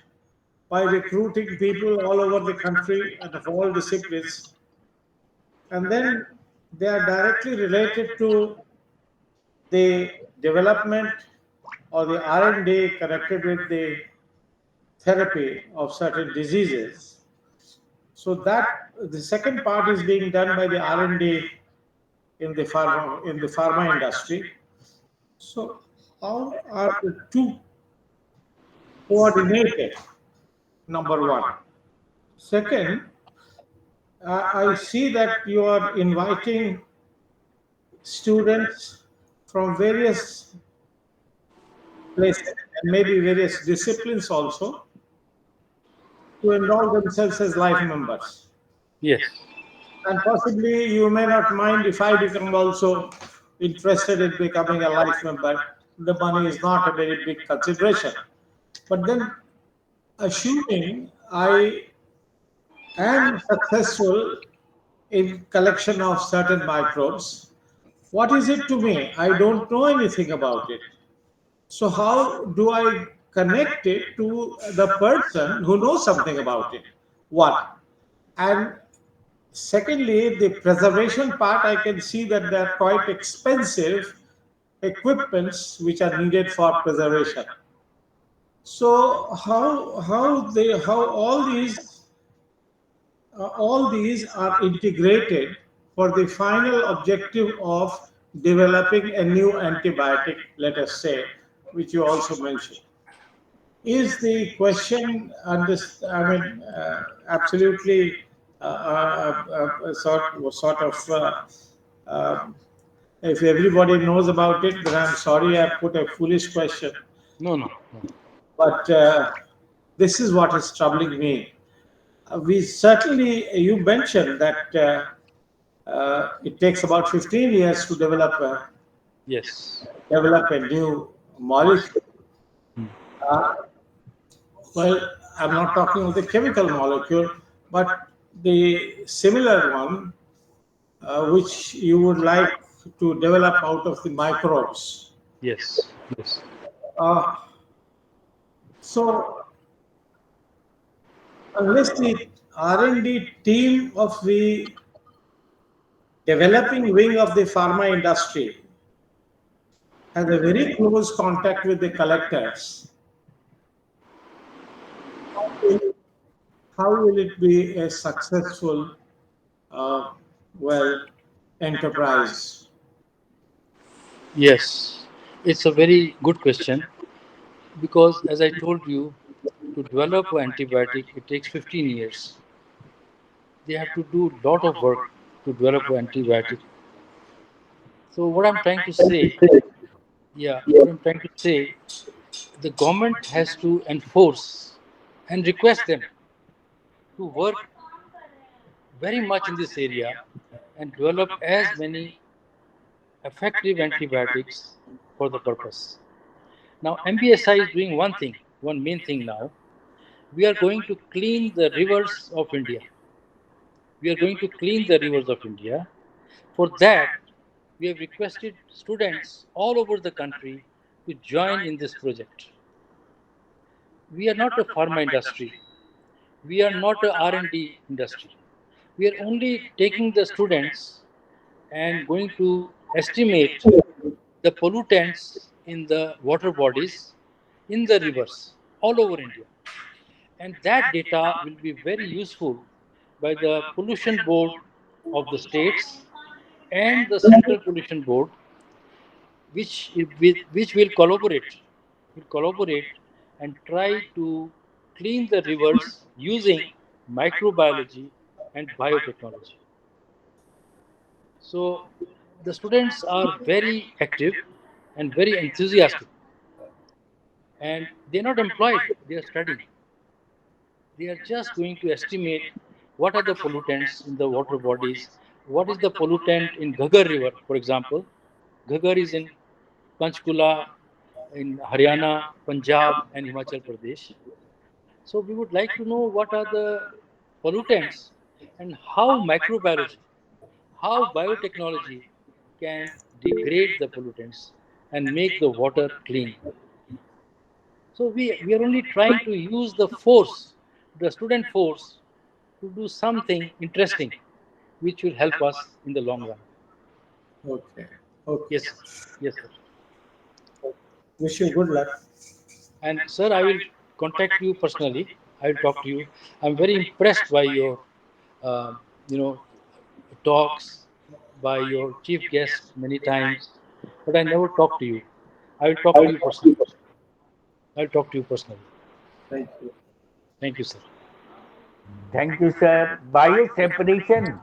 by recruiting people all over the country and of all disciplines, and then they are directly related to the development or the R&D connected with the therapy of certain diseases. So that the second part is being done by the R&D in the pharma industry. So how are the two coordinated? Number one. Second, I see that you are inviting students from various places and maybe various disciplines also to enroll themselves as life members. Yes. And possibly you may not mind if I become also interested in becoming a life member. The money is not a very big consideration. But then, assuming I am successful in collection of certain microbes, what is it to me? I don't know anything about it. So how do I connect it to the person who knows something about it? One. And secondly, the preservation part, I can see that they are quite expensive equipments which are needed for preservation. So how all these are integrated for the final objective of developing a new antibiotic, let us say, which you also mentioned. Is the question absolutely sort of uh, if everybody knows about it, then I'm sorry I put a foolish question. No, no, no. But this is what is troubling me. We certainly, you mentioned that it takes about 15 years to Yes. develop a new molecule. Uh, well, I'm not talking of the chemical molecule, but the similar one, which you would like to develop out of the microbes. Yes. Yes. Uh, so, unless the R&D team of the developing wing of the pharma industry has a very close contact with the collectors, how will it be a successful, uh, well, enterprise? Yes. It's a very good question because, as I told you, to develop an antibiotic, it takes 15 years. They have to do a lot of work to develop an antibiotic. So, what I'm trying to say, what I'm trying to say, the government has to enforce and request them to work very much in this area and develop as many effective antibiotics for the purpose. Now, MBSI is doing one thing, one main thing now. We are going to clean the rivers of India. We are going to clean the rivers of India. For that, we have requested students all over the country to join in this project. We are not a pharma industry. We are not a R&D industry. We are only taking the students and going to estimate the pollutants in the water bodies, in the rivers, all over India. And that data will be very useful by the pollution board of the states and the central pollution board, which will collaborate and try to clean the rivers using microbiology and biotechnology. So the students are very active and very enthusiastic, and they're not employed, they are studying. They are just going to estimate what are the pollutants in the water bodies, what is the pollutant in Ghaggar river, for example. Ghaggar is in Panchkula, in Haryana, Punjab, and Himachal Pradesh. So we would like to know what are the pollutants and how microbiology, how biotechnology can degrade the pollutants and make the water clean. So we are only trying to use the force, the student force, to do something interesting, which will help us in the long run. Okay. Okay. Yes, sir. Yes, sir. Wish you good luck. And sir, I will contact you personally. I will talk to you. I'm very impressed by your, uh, talks, by your chief guest many times, but I never talked to you. I will talk to you personally. I'll talk to you personally. Thank you. Thank you, sir. Thank you, sir. Bioseparation.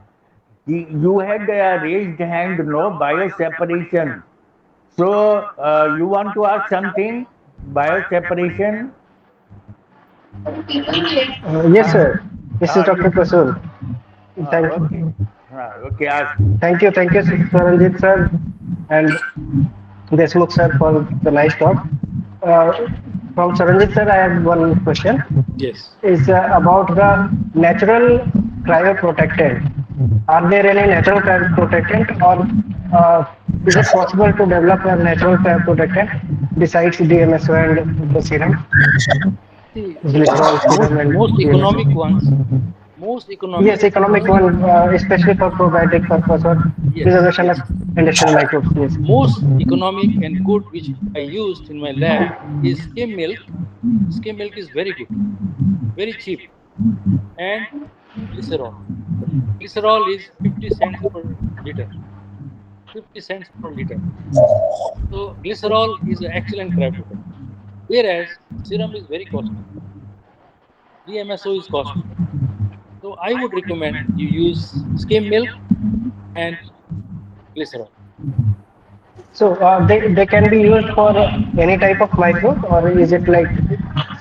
You had a raised hand, no? Bioseparation. So, you want to ask something? Bioseparation? Yes, sir. This is Dr. You, Prasad. Thank okay. you. Okay, ask. Thank you, Saranjit sir and Deshmukh sir for the nice talk. From Saranjit sir, I have one question. Yes. Is about the natural cryoprotectant. Are there any natural cryoprotectant or is it possible to develop a natural protectant besides DMSO and the serum, See, glycerol serum and most DMSO? economic ones, most economic, Yes, economic one, especially for probiotic purpose or yes, preservation yes. of industrial microbes. Yes. Most economic and good which I used in my lab is skim milk. Skim milk is very good, very cheap, and glycerol. Glycerol is 50 cents per liter. 50 cents per liter. So glycerol is an excellent cryopreservative. Whereas serum is very costly. DMSO is costly. So I would recommend you use skim milk and glycerol. So they can be used for any type of microbe, or is it like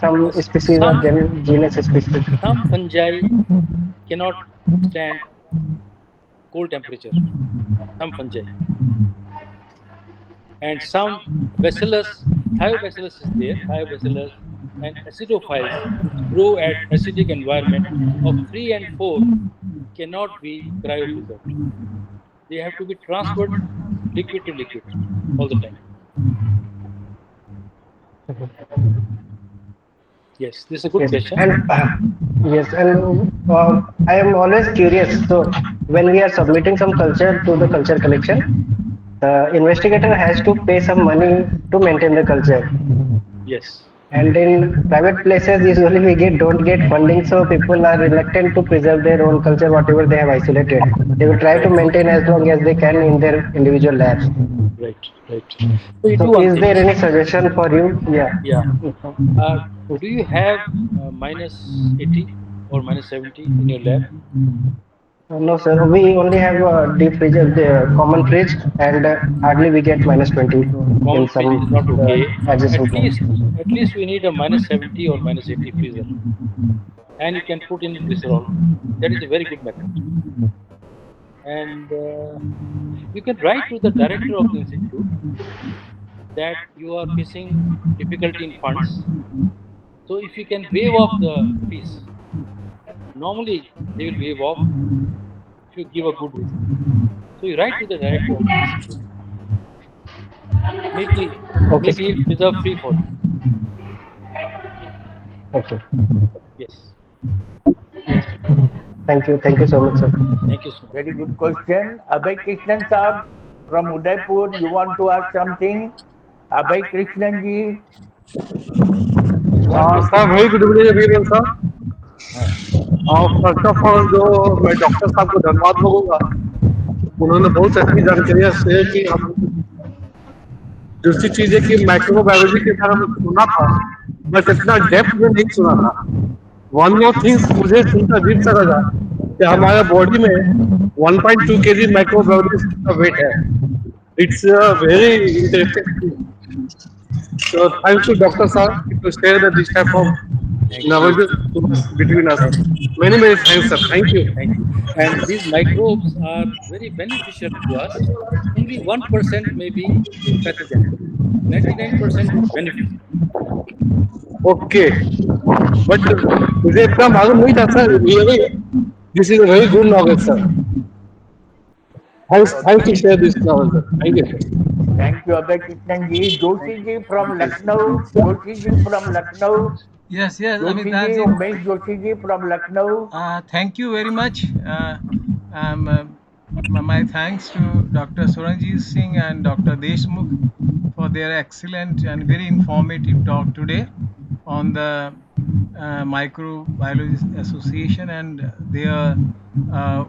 some species or Some genus specific? some fungi cannot stand cold temperature. Some fungi. And some bacillus, thiobacillus is there, thiobacillus and acidophiles which grow at acidic environment of 3 and 4 cannot be cryopreserved. They have to be transferred liquid to liquid all the time. Yes, this is a good Yes, question. and yes, and I am always curious. So when we are submitting some culture to the culture collection, the investigator has to pay some money to maintain the culture. Yes. And in private places, usually we don't get funding, so people are reluctant to preserve their own culture, whatever they have isolated. They will try to maintain as long as they can in their individual labs. Right, right. So you do So, one is thing. there any suggestion for you? Yeah. Yeah. Do you have minus 80 or minus 70 in your lab? No, sir. We only have a deep fridge, the common fridge, and hardly we get minus 20 Common in fridge is some not okay. adjacent labs. At least we need a minus 70 or minus 80 freezer. And you can put in glycerol. That is a very good method. And you can write to the director of the institute that you are facing difficulty in funds. So if you can waive off the fees, normally they will waive off if you give a good reason. So you write to the director of the institute. Maybe he'll preserve free for you. Okay. Yes. Thank you. Thank you so much, sir. Thank you so much. Very good question. Abhay Krishnan Saab from Udaipur, you want to ask something? Abhay Krishnan ji. Sir very good evening everyone sir. और first of all जो मैं doctor साहब को धन्यवाद बोलूँगा, उन्होंने बहुत अच्छी जानकारियाँ शेयर की। हम दूसरी चीज़ है कि माइक्रोबायोलॉजी के बारे में सुना था, बस इतना डेप्थ में नहीं सुना था। वन मोर थिंग्स मुझे सुनकर अजीब सा लगा कि हमारे बॉडी में 1.2 kg माइक्रोबायोलॉजिस्ट का वेट है। It's very interesting. So thank you, Dr. Sir, to share this type of knowledge between us. Many thanks, sir. Thank you. Thank you. And these microbes are very beneficial to us. Only 1% may be pathogenic. 99% is beneficial. Okay. But मुझे इतना मालूम नहीं था, sir. Really, this is a very good knowledge, sir. Thanks to share this knowledge, sir. Thank you. Thank you, Abhay Krishnan ji. Joshi ji from Lucknow. Joshi ji from Lucknow. Yes, Joshi Amitabh ji, ji. Umesh Joshi ji from Lucknow. Thank you very much. My thanks to Dr. Suranjit Singh and Dr. Deshmukh for their excellent and very informative talk today on the Microbiology Association and their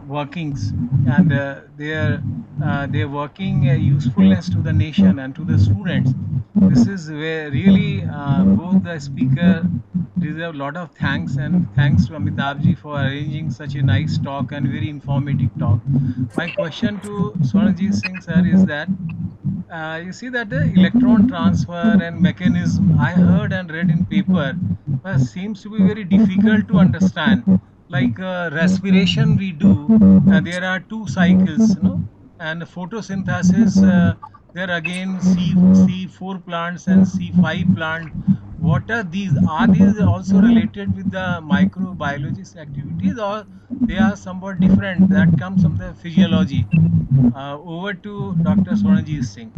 workings and their working usefulness to the nation and to the students. This is where really both the speaker deserve a lot of thanks, and thanks to Amitabh ji for arranging such a nice talk and very informative talk. My question to Swaranjit Singh sir is that you see that the electron transfer and mechanism I heard and read in paper seems to be very difficult to understand. Like respiration we do, there are two cycles, and photosynthesis, there again C4 plants and C5 plant. What are these? Are these also related with the microbiologist activities, or they are somewhat different. That comes from the physiology. Over to Dr. Swaranjit Singh.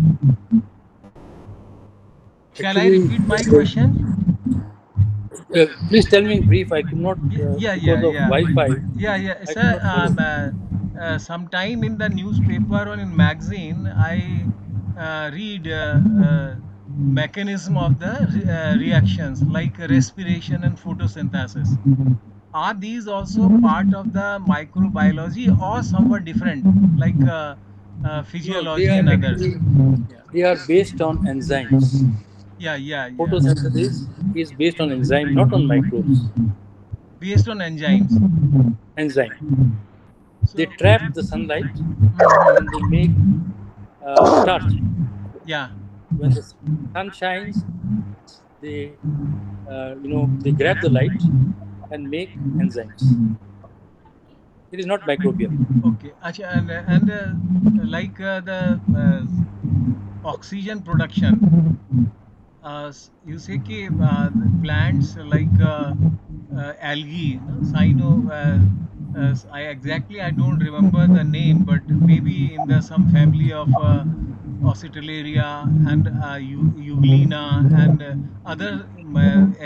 Shall I Actually, repeat my question? please tell me in brief. I could not, Yeah, because yeah, of yeah, Wi-Fi, yeah, yeah. I could Sir, not follow. sometime in the newspaper or in magazine, I read mechanism of the reactions like respiration and photosynthesis. Are these also part of the microbiology or somewhat different, like No, they physiology are and others? actually Yeah, they are based on enzymes. yeah, yeah, yeah. Photosynthesis is based on enzyme, not on microbes. Based on enzymes. Enzyme. They So, trap the sunlight mhm. and they make starch. Yeah. When the sun shines, they they grab the light and make enzymes. It is not microbial. Okay. Acha, and like the oxygen production, you say कि the plants like algae, no? I don't remember the name, but maybe in the some family of Ocetellaria and Euglena and other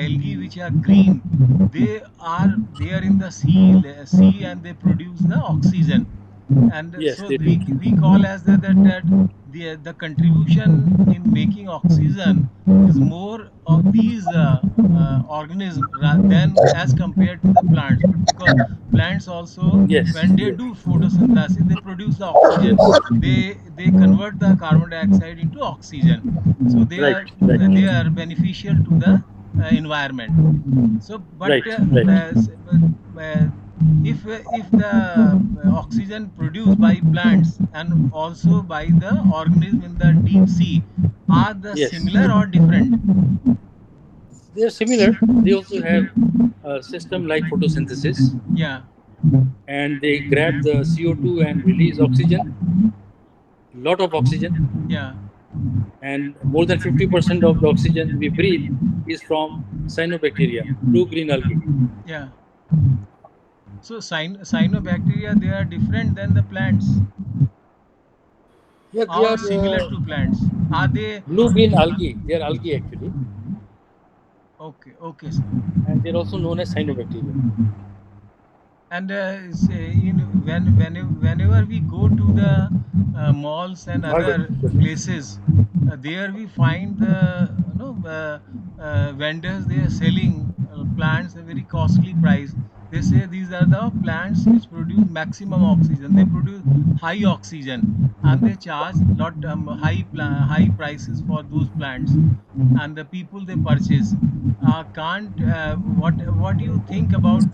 algae which are green. They are in the sea and they produce the oxygen, and Yes, so they do. we call as that the contribution in making oxygen is more of these organisms than as compared to the plants, because plants also, Yes, when they yes, do photosynthesis, they produce the oxygen. yes. They convert the carbon dioxide into oxygen, so Right, they right, are beneficial to the environment. So, but right, right. if the oxygen produced by plants and also by the organism in the deep sea are the Yes, similar or different? they are similar. They also have a system like photosynthesis, Yeah, and they grab the CO2 and release oxygen, lot of oxygen, yeah, and more than 50% of the oxygen we breathe is from cyanobacteria, blue green algae. yeah. So cyanobacteria, they are different than the plants Yeah, they or are similar to plants? Are they? blue green algae. They are algae actually, Okay, okay, sir. and they're also known as cyanobacteria. And whenever we go to the malls and other places, there we find the vendors, they are selling plants at very costly price. They say these are the plants which produce maximum oxygen. They produce high oxygen, and they charge high prices for those plants, and the people they purchase can't. What do you think about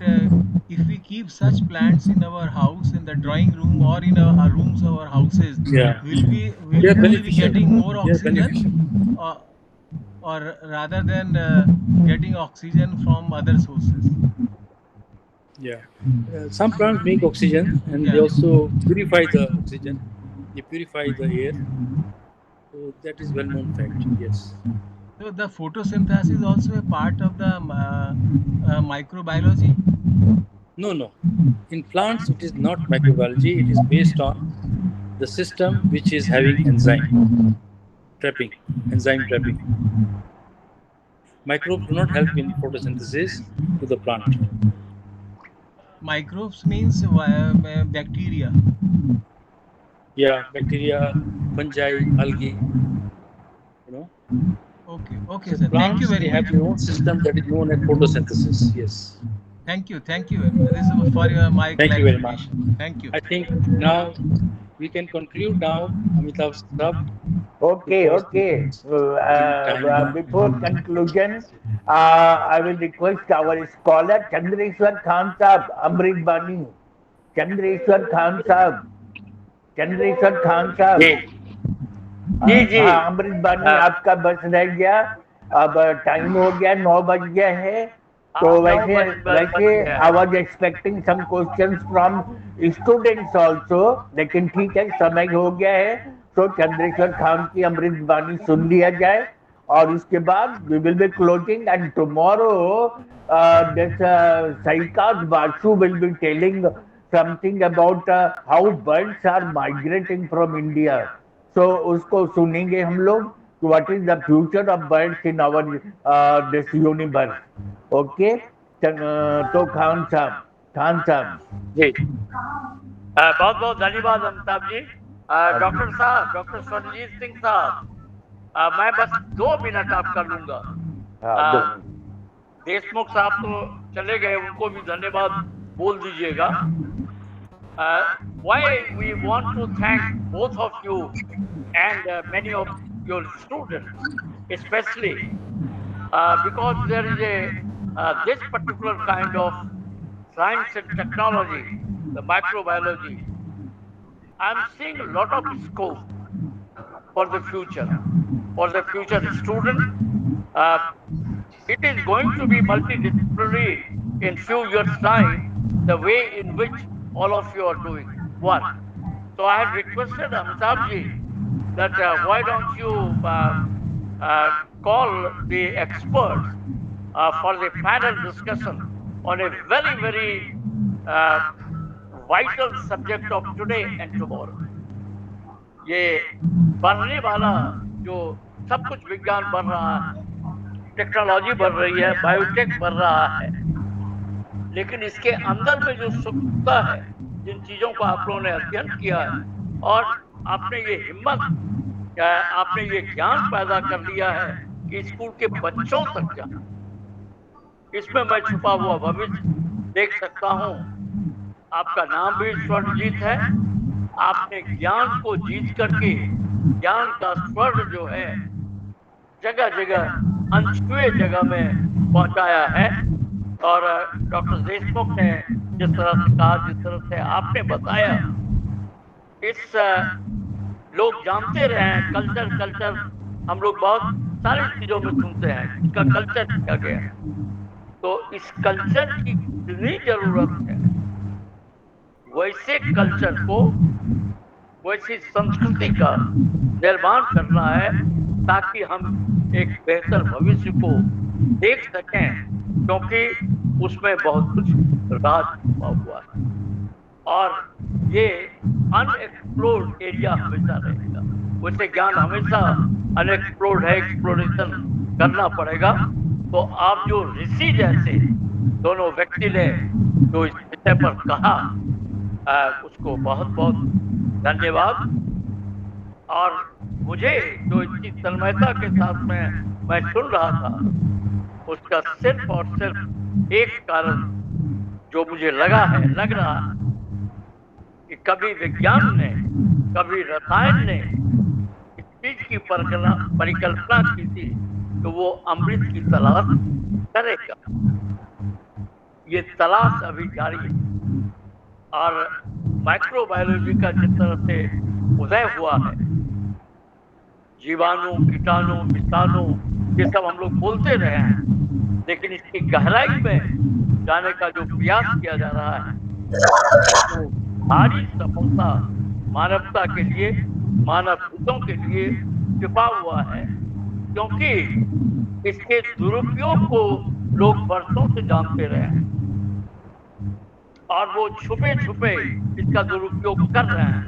if we keep such plants in our house, in the drawing room or in our rooms of our houses? Yeah, they Will are we be beneficial. getting more They are oxygen, beneficial. or, or rather than getting oxygen from other sources? Yeah. Some plants make oxygen and they Yeah. also purify the oxygen. They purify the air. So that is well known fact. Yes. So the photosynthesis is also a part of the microbiology. No, no. In plants, it is not microbiology. It is based on the system which is having trapping, enzyme trapping. Microbes do not help in photosynthesis to the plant. Microbes means bacteria. Yeah, bacteria, fungi, algae. You know. Okay, okay, So sir. Thank you plants very they have much. their own system that is known as photosynthesis. Yes. Thank you very much. This is for my Thank you very much. clarification. Thank you. I think now we can conclude now, Amitabh Sahab, Okay, because okay. taking time. Before conclusion, I will request our scholar Chandreshwar Khan Sahab, Amrit Bani. Chandreshwar Khan Sahab, Chandreshwर Khan साहब, जी जी जी हाँ अमृत बानी हाँ आपका बस रह गया। अब time हो गया, 9 बज गया है। तो हाँ, नौ वैसे बज वैसे गया आई है। Was expecting some questions from students also, लेकिन ठीक है, समय हो गया है। तो चंद्रेश्वर खान की अमृत बानी सुन लिया जाए और उसके बाद we will be closing and tomorrow this Saikat Basu will be telling something about how birds are migrating from India. So उसको सुनेंगे हम लोग. What is the future of birds in our this universe? Okay. तो खान साहब. जी बहुत बहुत धन्यवाद Amitabh ji. Doctor साहब, डॉक्टर स्वरजीत सिंह साहब, मैं बस 2 मिनट आपका लूंगा. देशमुख साहब तो चले गए, उनको भी धन्यवाद बोल दीजिएगा. Why we want to thank both of you and many of your students, especially because there is this particular kind of science and technology, the microbiology. I'm seeing a lot of scope for the future student. It is going to be multidisciplinary in few years' time, the way in which all of you are doing work. So I had requested Amitabh ji that why don't you call the experts for the panel discussion on a very, very vital subject of today and tomorrow. ये बढ़ने वाला जो सब कुछ विज्ञान बढ़ रहा है, टेक्नोलॉजी बढ़ रही है, बायोटेक बढ़ रहा है, लेकिन इसके अंदर में जो सूक्ष्मता है, जिन चीजों को आप लोगों ने अध्ययन किया है और आपने ये हिम्मत, आपने ये ज्ञान पैदा कर लिया है कि स्कूल के बच्चों तक जाए, इसमें मैं छुपा हुआ भविष्य देख सकता हूँ. आपका नाम भी स्वर्णजीत है. आपने ज्ञान को जीत करके ज्ञान का स्वर जो है जगह जगह अनछुए जगह में पहुंचाया है. और डॉक्टर देशमुख ने जिस तरह से कहा, जिस तरह से आपने बताया, इस लोग जानते रहे हैं कल्चर हम लोग बहुत सारी चीजों में सुनते हैं, इसका कल्चर किया गया है. तो इस कल्चर की कितनी जरूरत है, वैसे कल्चर को, वैसी संस्कृति का निर्माण करना है ताकि हम एक बेहतर भविष्य को देख सकें, क्योंकि उसमें बहुत कुछ राज छुपा हुआ है और ये अनएक्सप्लोर्ड एरिया हमेशा रहेगा. वैसे ज्ञान हमेशा अनएक्सप्लोर्ड है, एक्सप्लोरेशन करना पड़ेगा. तो आप जो ऋषि जैसे दोनों व्यक्ति ने जो इस विषय पर कहा, उसको बहुत बहुत धन्यवाद. और मुझे जो इतनी तन्मयता के साथ में मैं सुन रहा था, उसका सिर्फ और सिर्फ एक कारण जो मुझे लग रहा है कि कभी विज्ञान ने, कभी रसायन ने इस चीज की परिकल्पना की थी तो वो अमृत की तलाश करेगा. ये तलाश अभी जारी है. और माइक्रोबायोलॉजी का जिस तरह से उदय हुआ है, जीवाणु, कीटाणु, विषाणु, ये सब हम लोग बोलते रहे हैं, लेकिन इसकी गहराई में जाने का जो प्रयास किया जा रहा है, तो भारी सफलता मानवता के लिए, मानव हितों के लिए छिपा हुआ है. क्योंकि इसके दुरुपयोग को लोग वर्षों से जानते रहे हैं और वो छुपे छुपे इसका दुरुपयोग कर रहे हैं.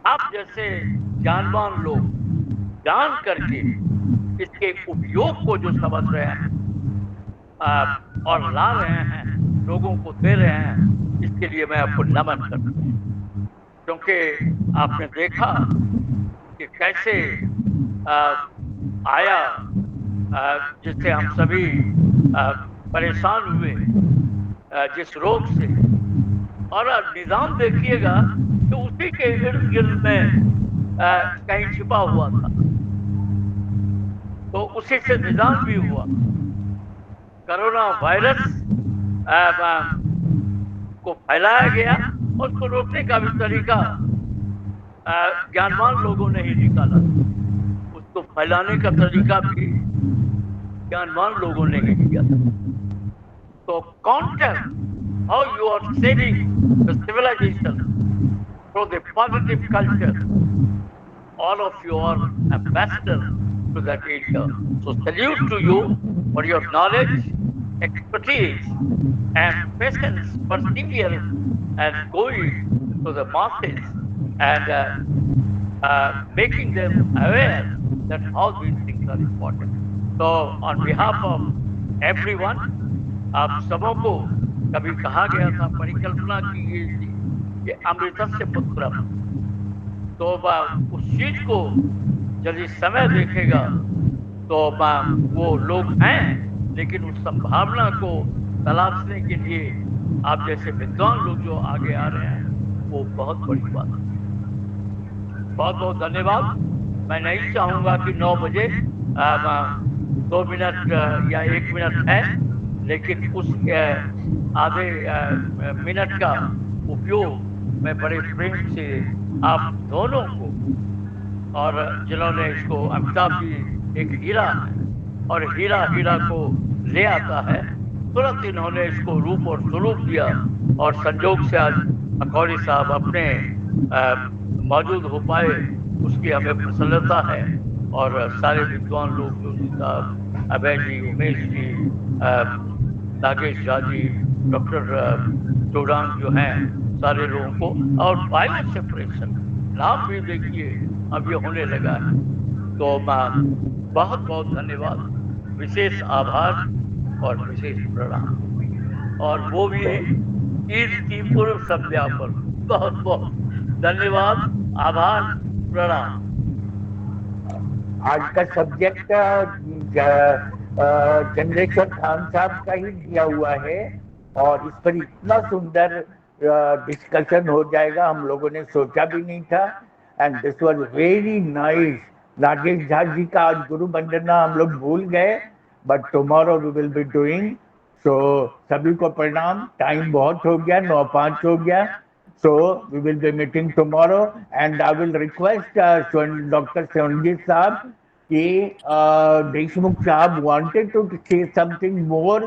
आप जैसे ज्ञानवान लोग जान करके इसके उपयोग को जो समझ रहे हैं और ला रहे हैं, लोगों को दे रहे हैं, इसके लिए मैं आपको नमन करता हूँ. क्योंकि आपने देखा कि कैसे आया, जिससे हम सभी परेशान हुए, जिस रोग से, और निजाम देखिएगा तो उसी के इर्द गिर्द में कहीं छिपा हुआ था, तो उसी से निजाम भी हुआ. कोरोना वायरस को फैलाया गया और उसको रोकने का भी तरीका ज्ञानवान लोगों ने ही निकाला. उसको फैलाने का तरीका भी ज्ञानवान लोगों ने ही किया था. तो counter how you are saving the civilization through the positive culture. All of you are ambassadors to that area. So salute to you for your knowledge, expertise and patience, perseverance, and going to the masses and making them aware that how these things are important. So, on behalf of everyone, आप सबों को कभी कहा गया था परिकल्पना कीजिए कि अमृतस्य से पुत्रम, तो उस चीज को यदि समय देखेगा तो वो लोग हैं, लेकिन उस संभावना को तलाशने के लिए आप जैसे विद्वान लोग जो आगे आ रहे हैं वो बहुत बड़ी बात है। बहुत बहुत धन्यवाद। मैं नहीं चाहूंगा कि 9 बजे 2 मिनट या 1 मिनट है, लेकिन उस आधे मिनट का उपयोग मैं बड़े प्रेम से आप दोनों को, और जिन्होंने इसको, अमिताभ जी एक हीरा है और हीरा हीरा को ले आता है, तुरंत इन्होंने इसको रूप और स्वरूप दिया और संजोग से आज अकौरी साहब अपने मौजूद हो पाए, उसकी हमें प्रसन्नता है। और सारे विद्वान लोग, जोशी साहब, अभय जी, उमेश जी, नागेश झा जी, डॉक्टर चौडांग जो हैं, सारे लोगों को, और बायो सेपरेशन नाम भी देखिए अब ये होने लगा है। तो बहुत बहुत धन्यवाद, विशेष आभार और विशेष प्रणाम, और वो भी ईद की पूर्व संध्या पर बहुत बहुत धन्यवाद, आभार, प्रणाम। आज का सब्जेक्ट चंद्रेश्वर खान साहब का ही दिया हुआ है और इस पर इतना सुंदर डिस्कशन हो जाएगा हम लोगों ने सोचा भी नहीं था, and this was very nice. Nagesh Jha ji का आज गुरु वंदना हम लोग भूल गए, but tomorrow we will be doing. So सभी को प्रणाम, टाइम बहुत हो गया, 9:05 हो गया। So we will be meeting tomorrow, and I will request Dr. Sanjit Saab कि देशमुख साहब wanted to say something more,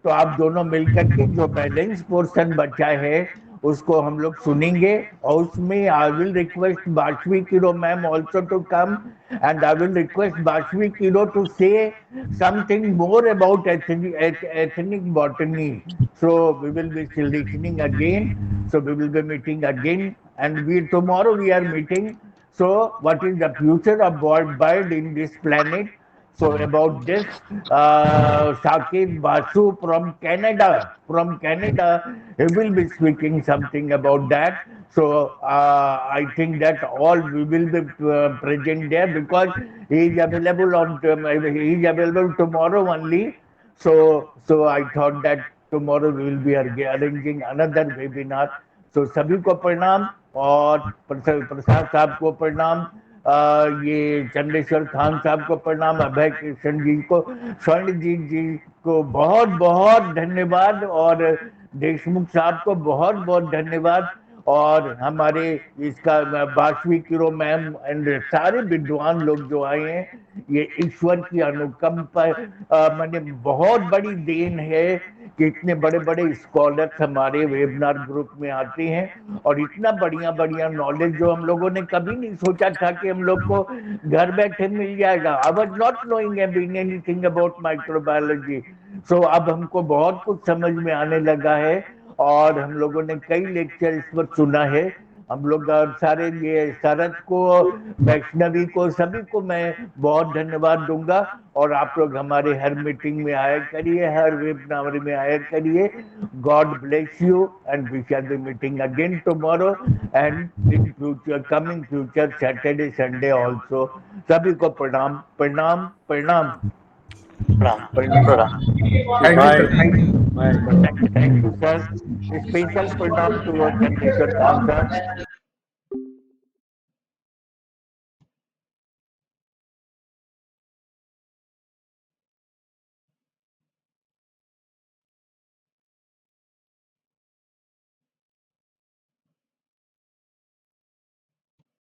तो आप दोनों मिलकर के जो बैलेंस पोर्शन बचा है उसको हम लोग सुनेंगे, और उसमें I will request Bashvi Kiro ma'am also to come, and I will request Bashvi Kiro to say something more about ethnic botany. So we will be listening again. So we will be meeting again, and tomorrow we are meeting. So what is the future of bird in this planet? So about this, Sakir Basu from Canada, he will be speaking something about that. So I think that all we will be present there because he is available tomorrow only. So I thought that tomorrow we will be arranging another webinar. So सभी को प्रणाम, और प्रसाद साहब को प्रणाम, ये चंद्रेश्वर खान साहब को प्रणाम, अभय कृष्ण जी को, स्वर्णजीत जी को बहुत बहुत धन्यवाद, और देशमुख साहब को बहुत बहुत धन्यवाद, और हमारे इसका बाशवी किरो मैम एंड सारे विद्वान लोग जो आए हैं, ये ईश्वर की अनुकंपा मैंने बहुत बड़ी देन है कि इतने बड़े बड़े स्कॉलर्स हमारे वेबिनार ग्रुप में आते हैं, और इतना बढ़िया बढ़िया नॉलेज जो हम लोगों ने कभी नहीं सोचा था कि हम लोग को घर बैठे मिल जाएगा। I was not knowing anything about microbiology. So अब हमको बहुत कुछ समझ में आने लगा है, और हम लोगों ने कई लेक्चर इस पर सुना है। हम लोग सारे ये शरद को, वैष्णवी को, सभी को मैं बहुत धन्यवाद दूंगा, और आप लोग हमारे हर मीटिंग में आया करिए, हर वेबिनार में आया करिए। God bless you, and we shall be meeting again tomorrow and in future, coming future, Saturday Sunday also. सभी को प्रणाम प्रणाम प्रणाम प्रणाम। Thank you, sir. Special pranam to Chandreshwar sir.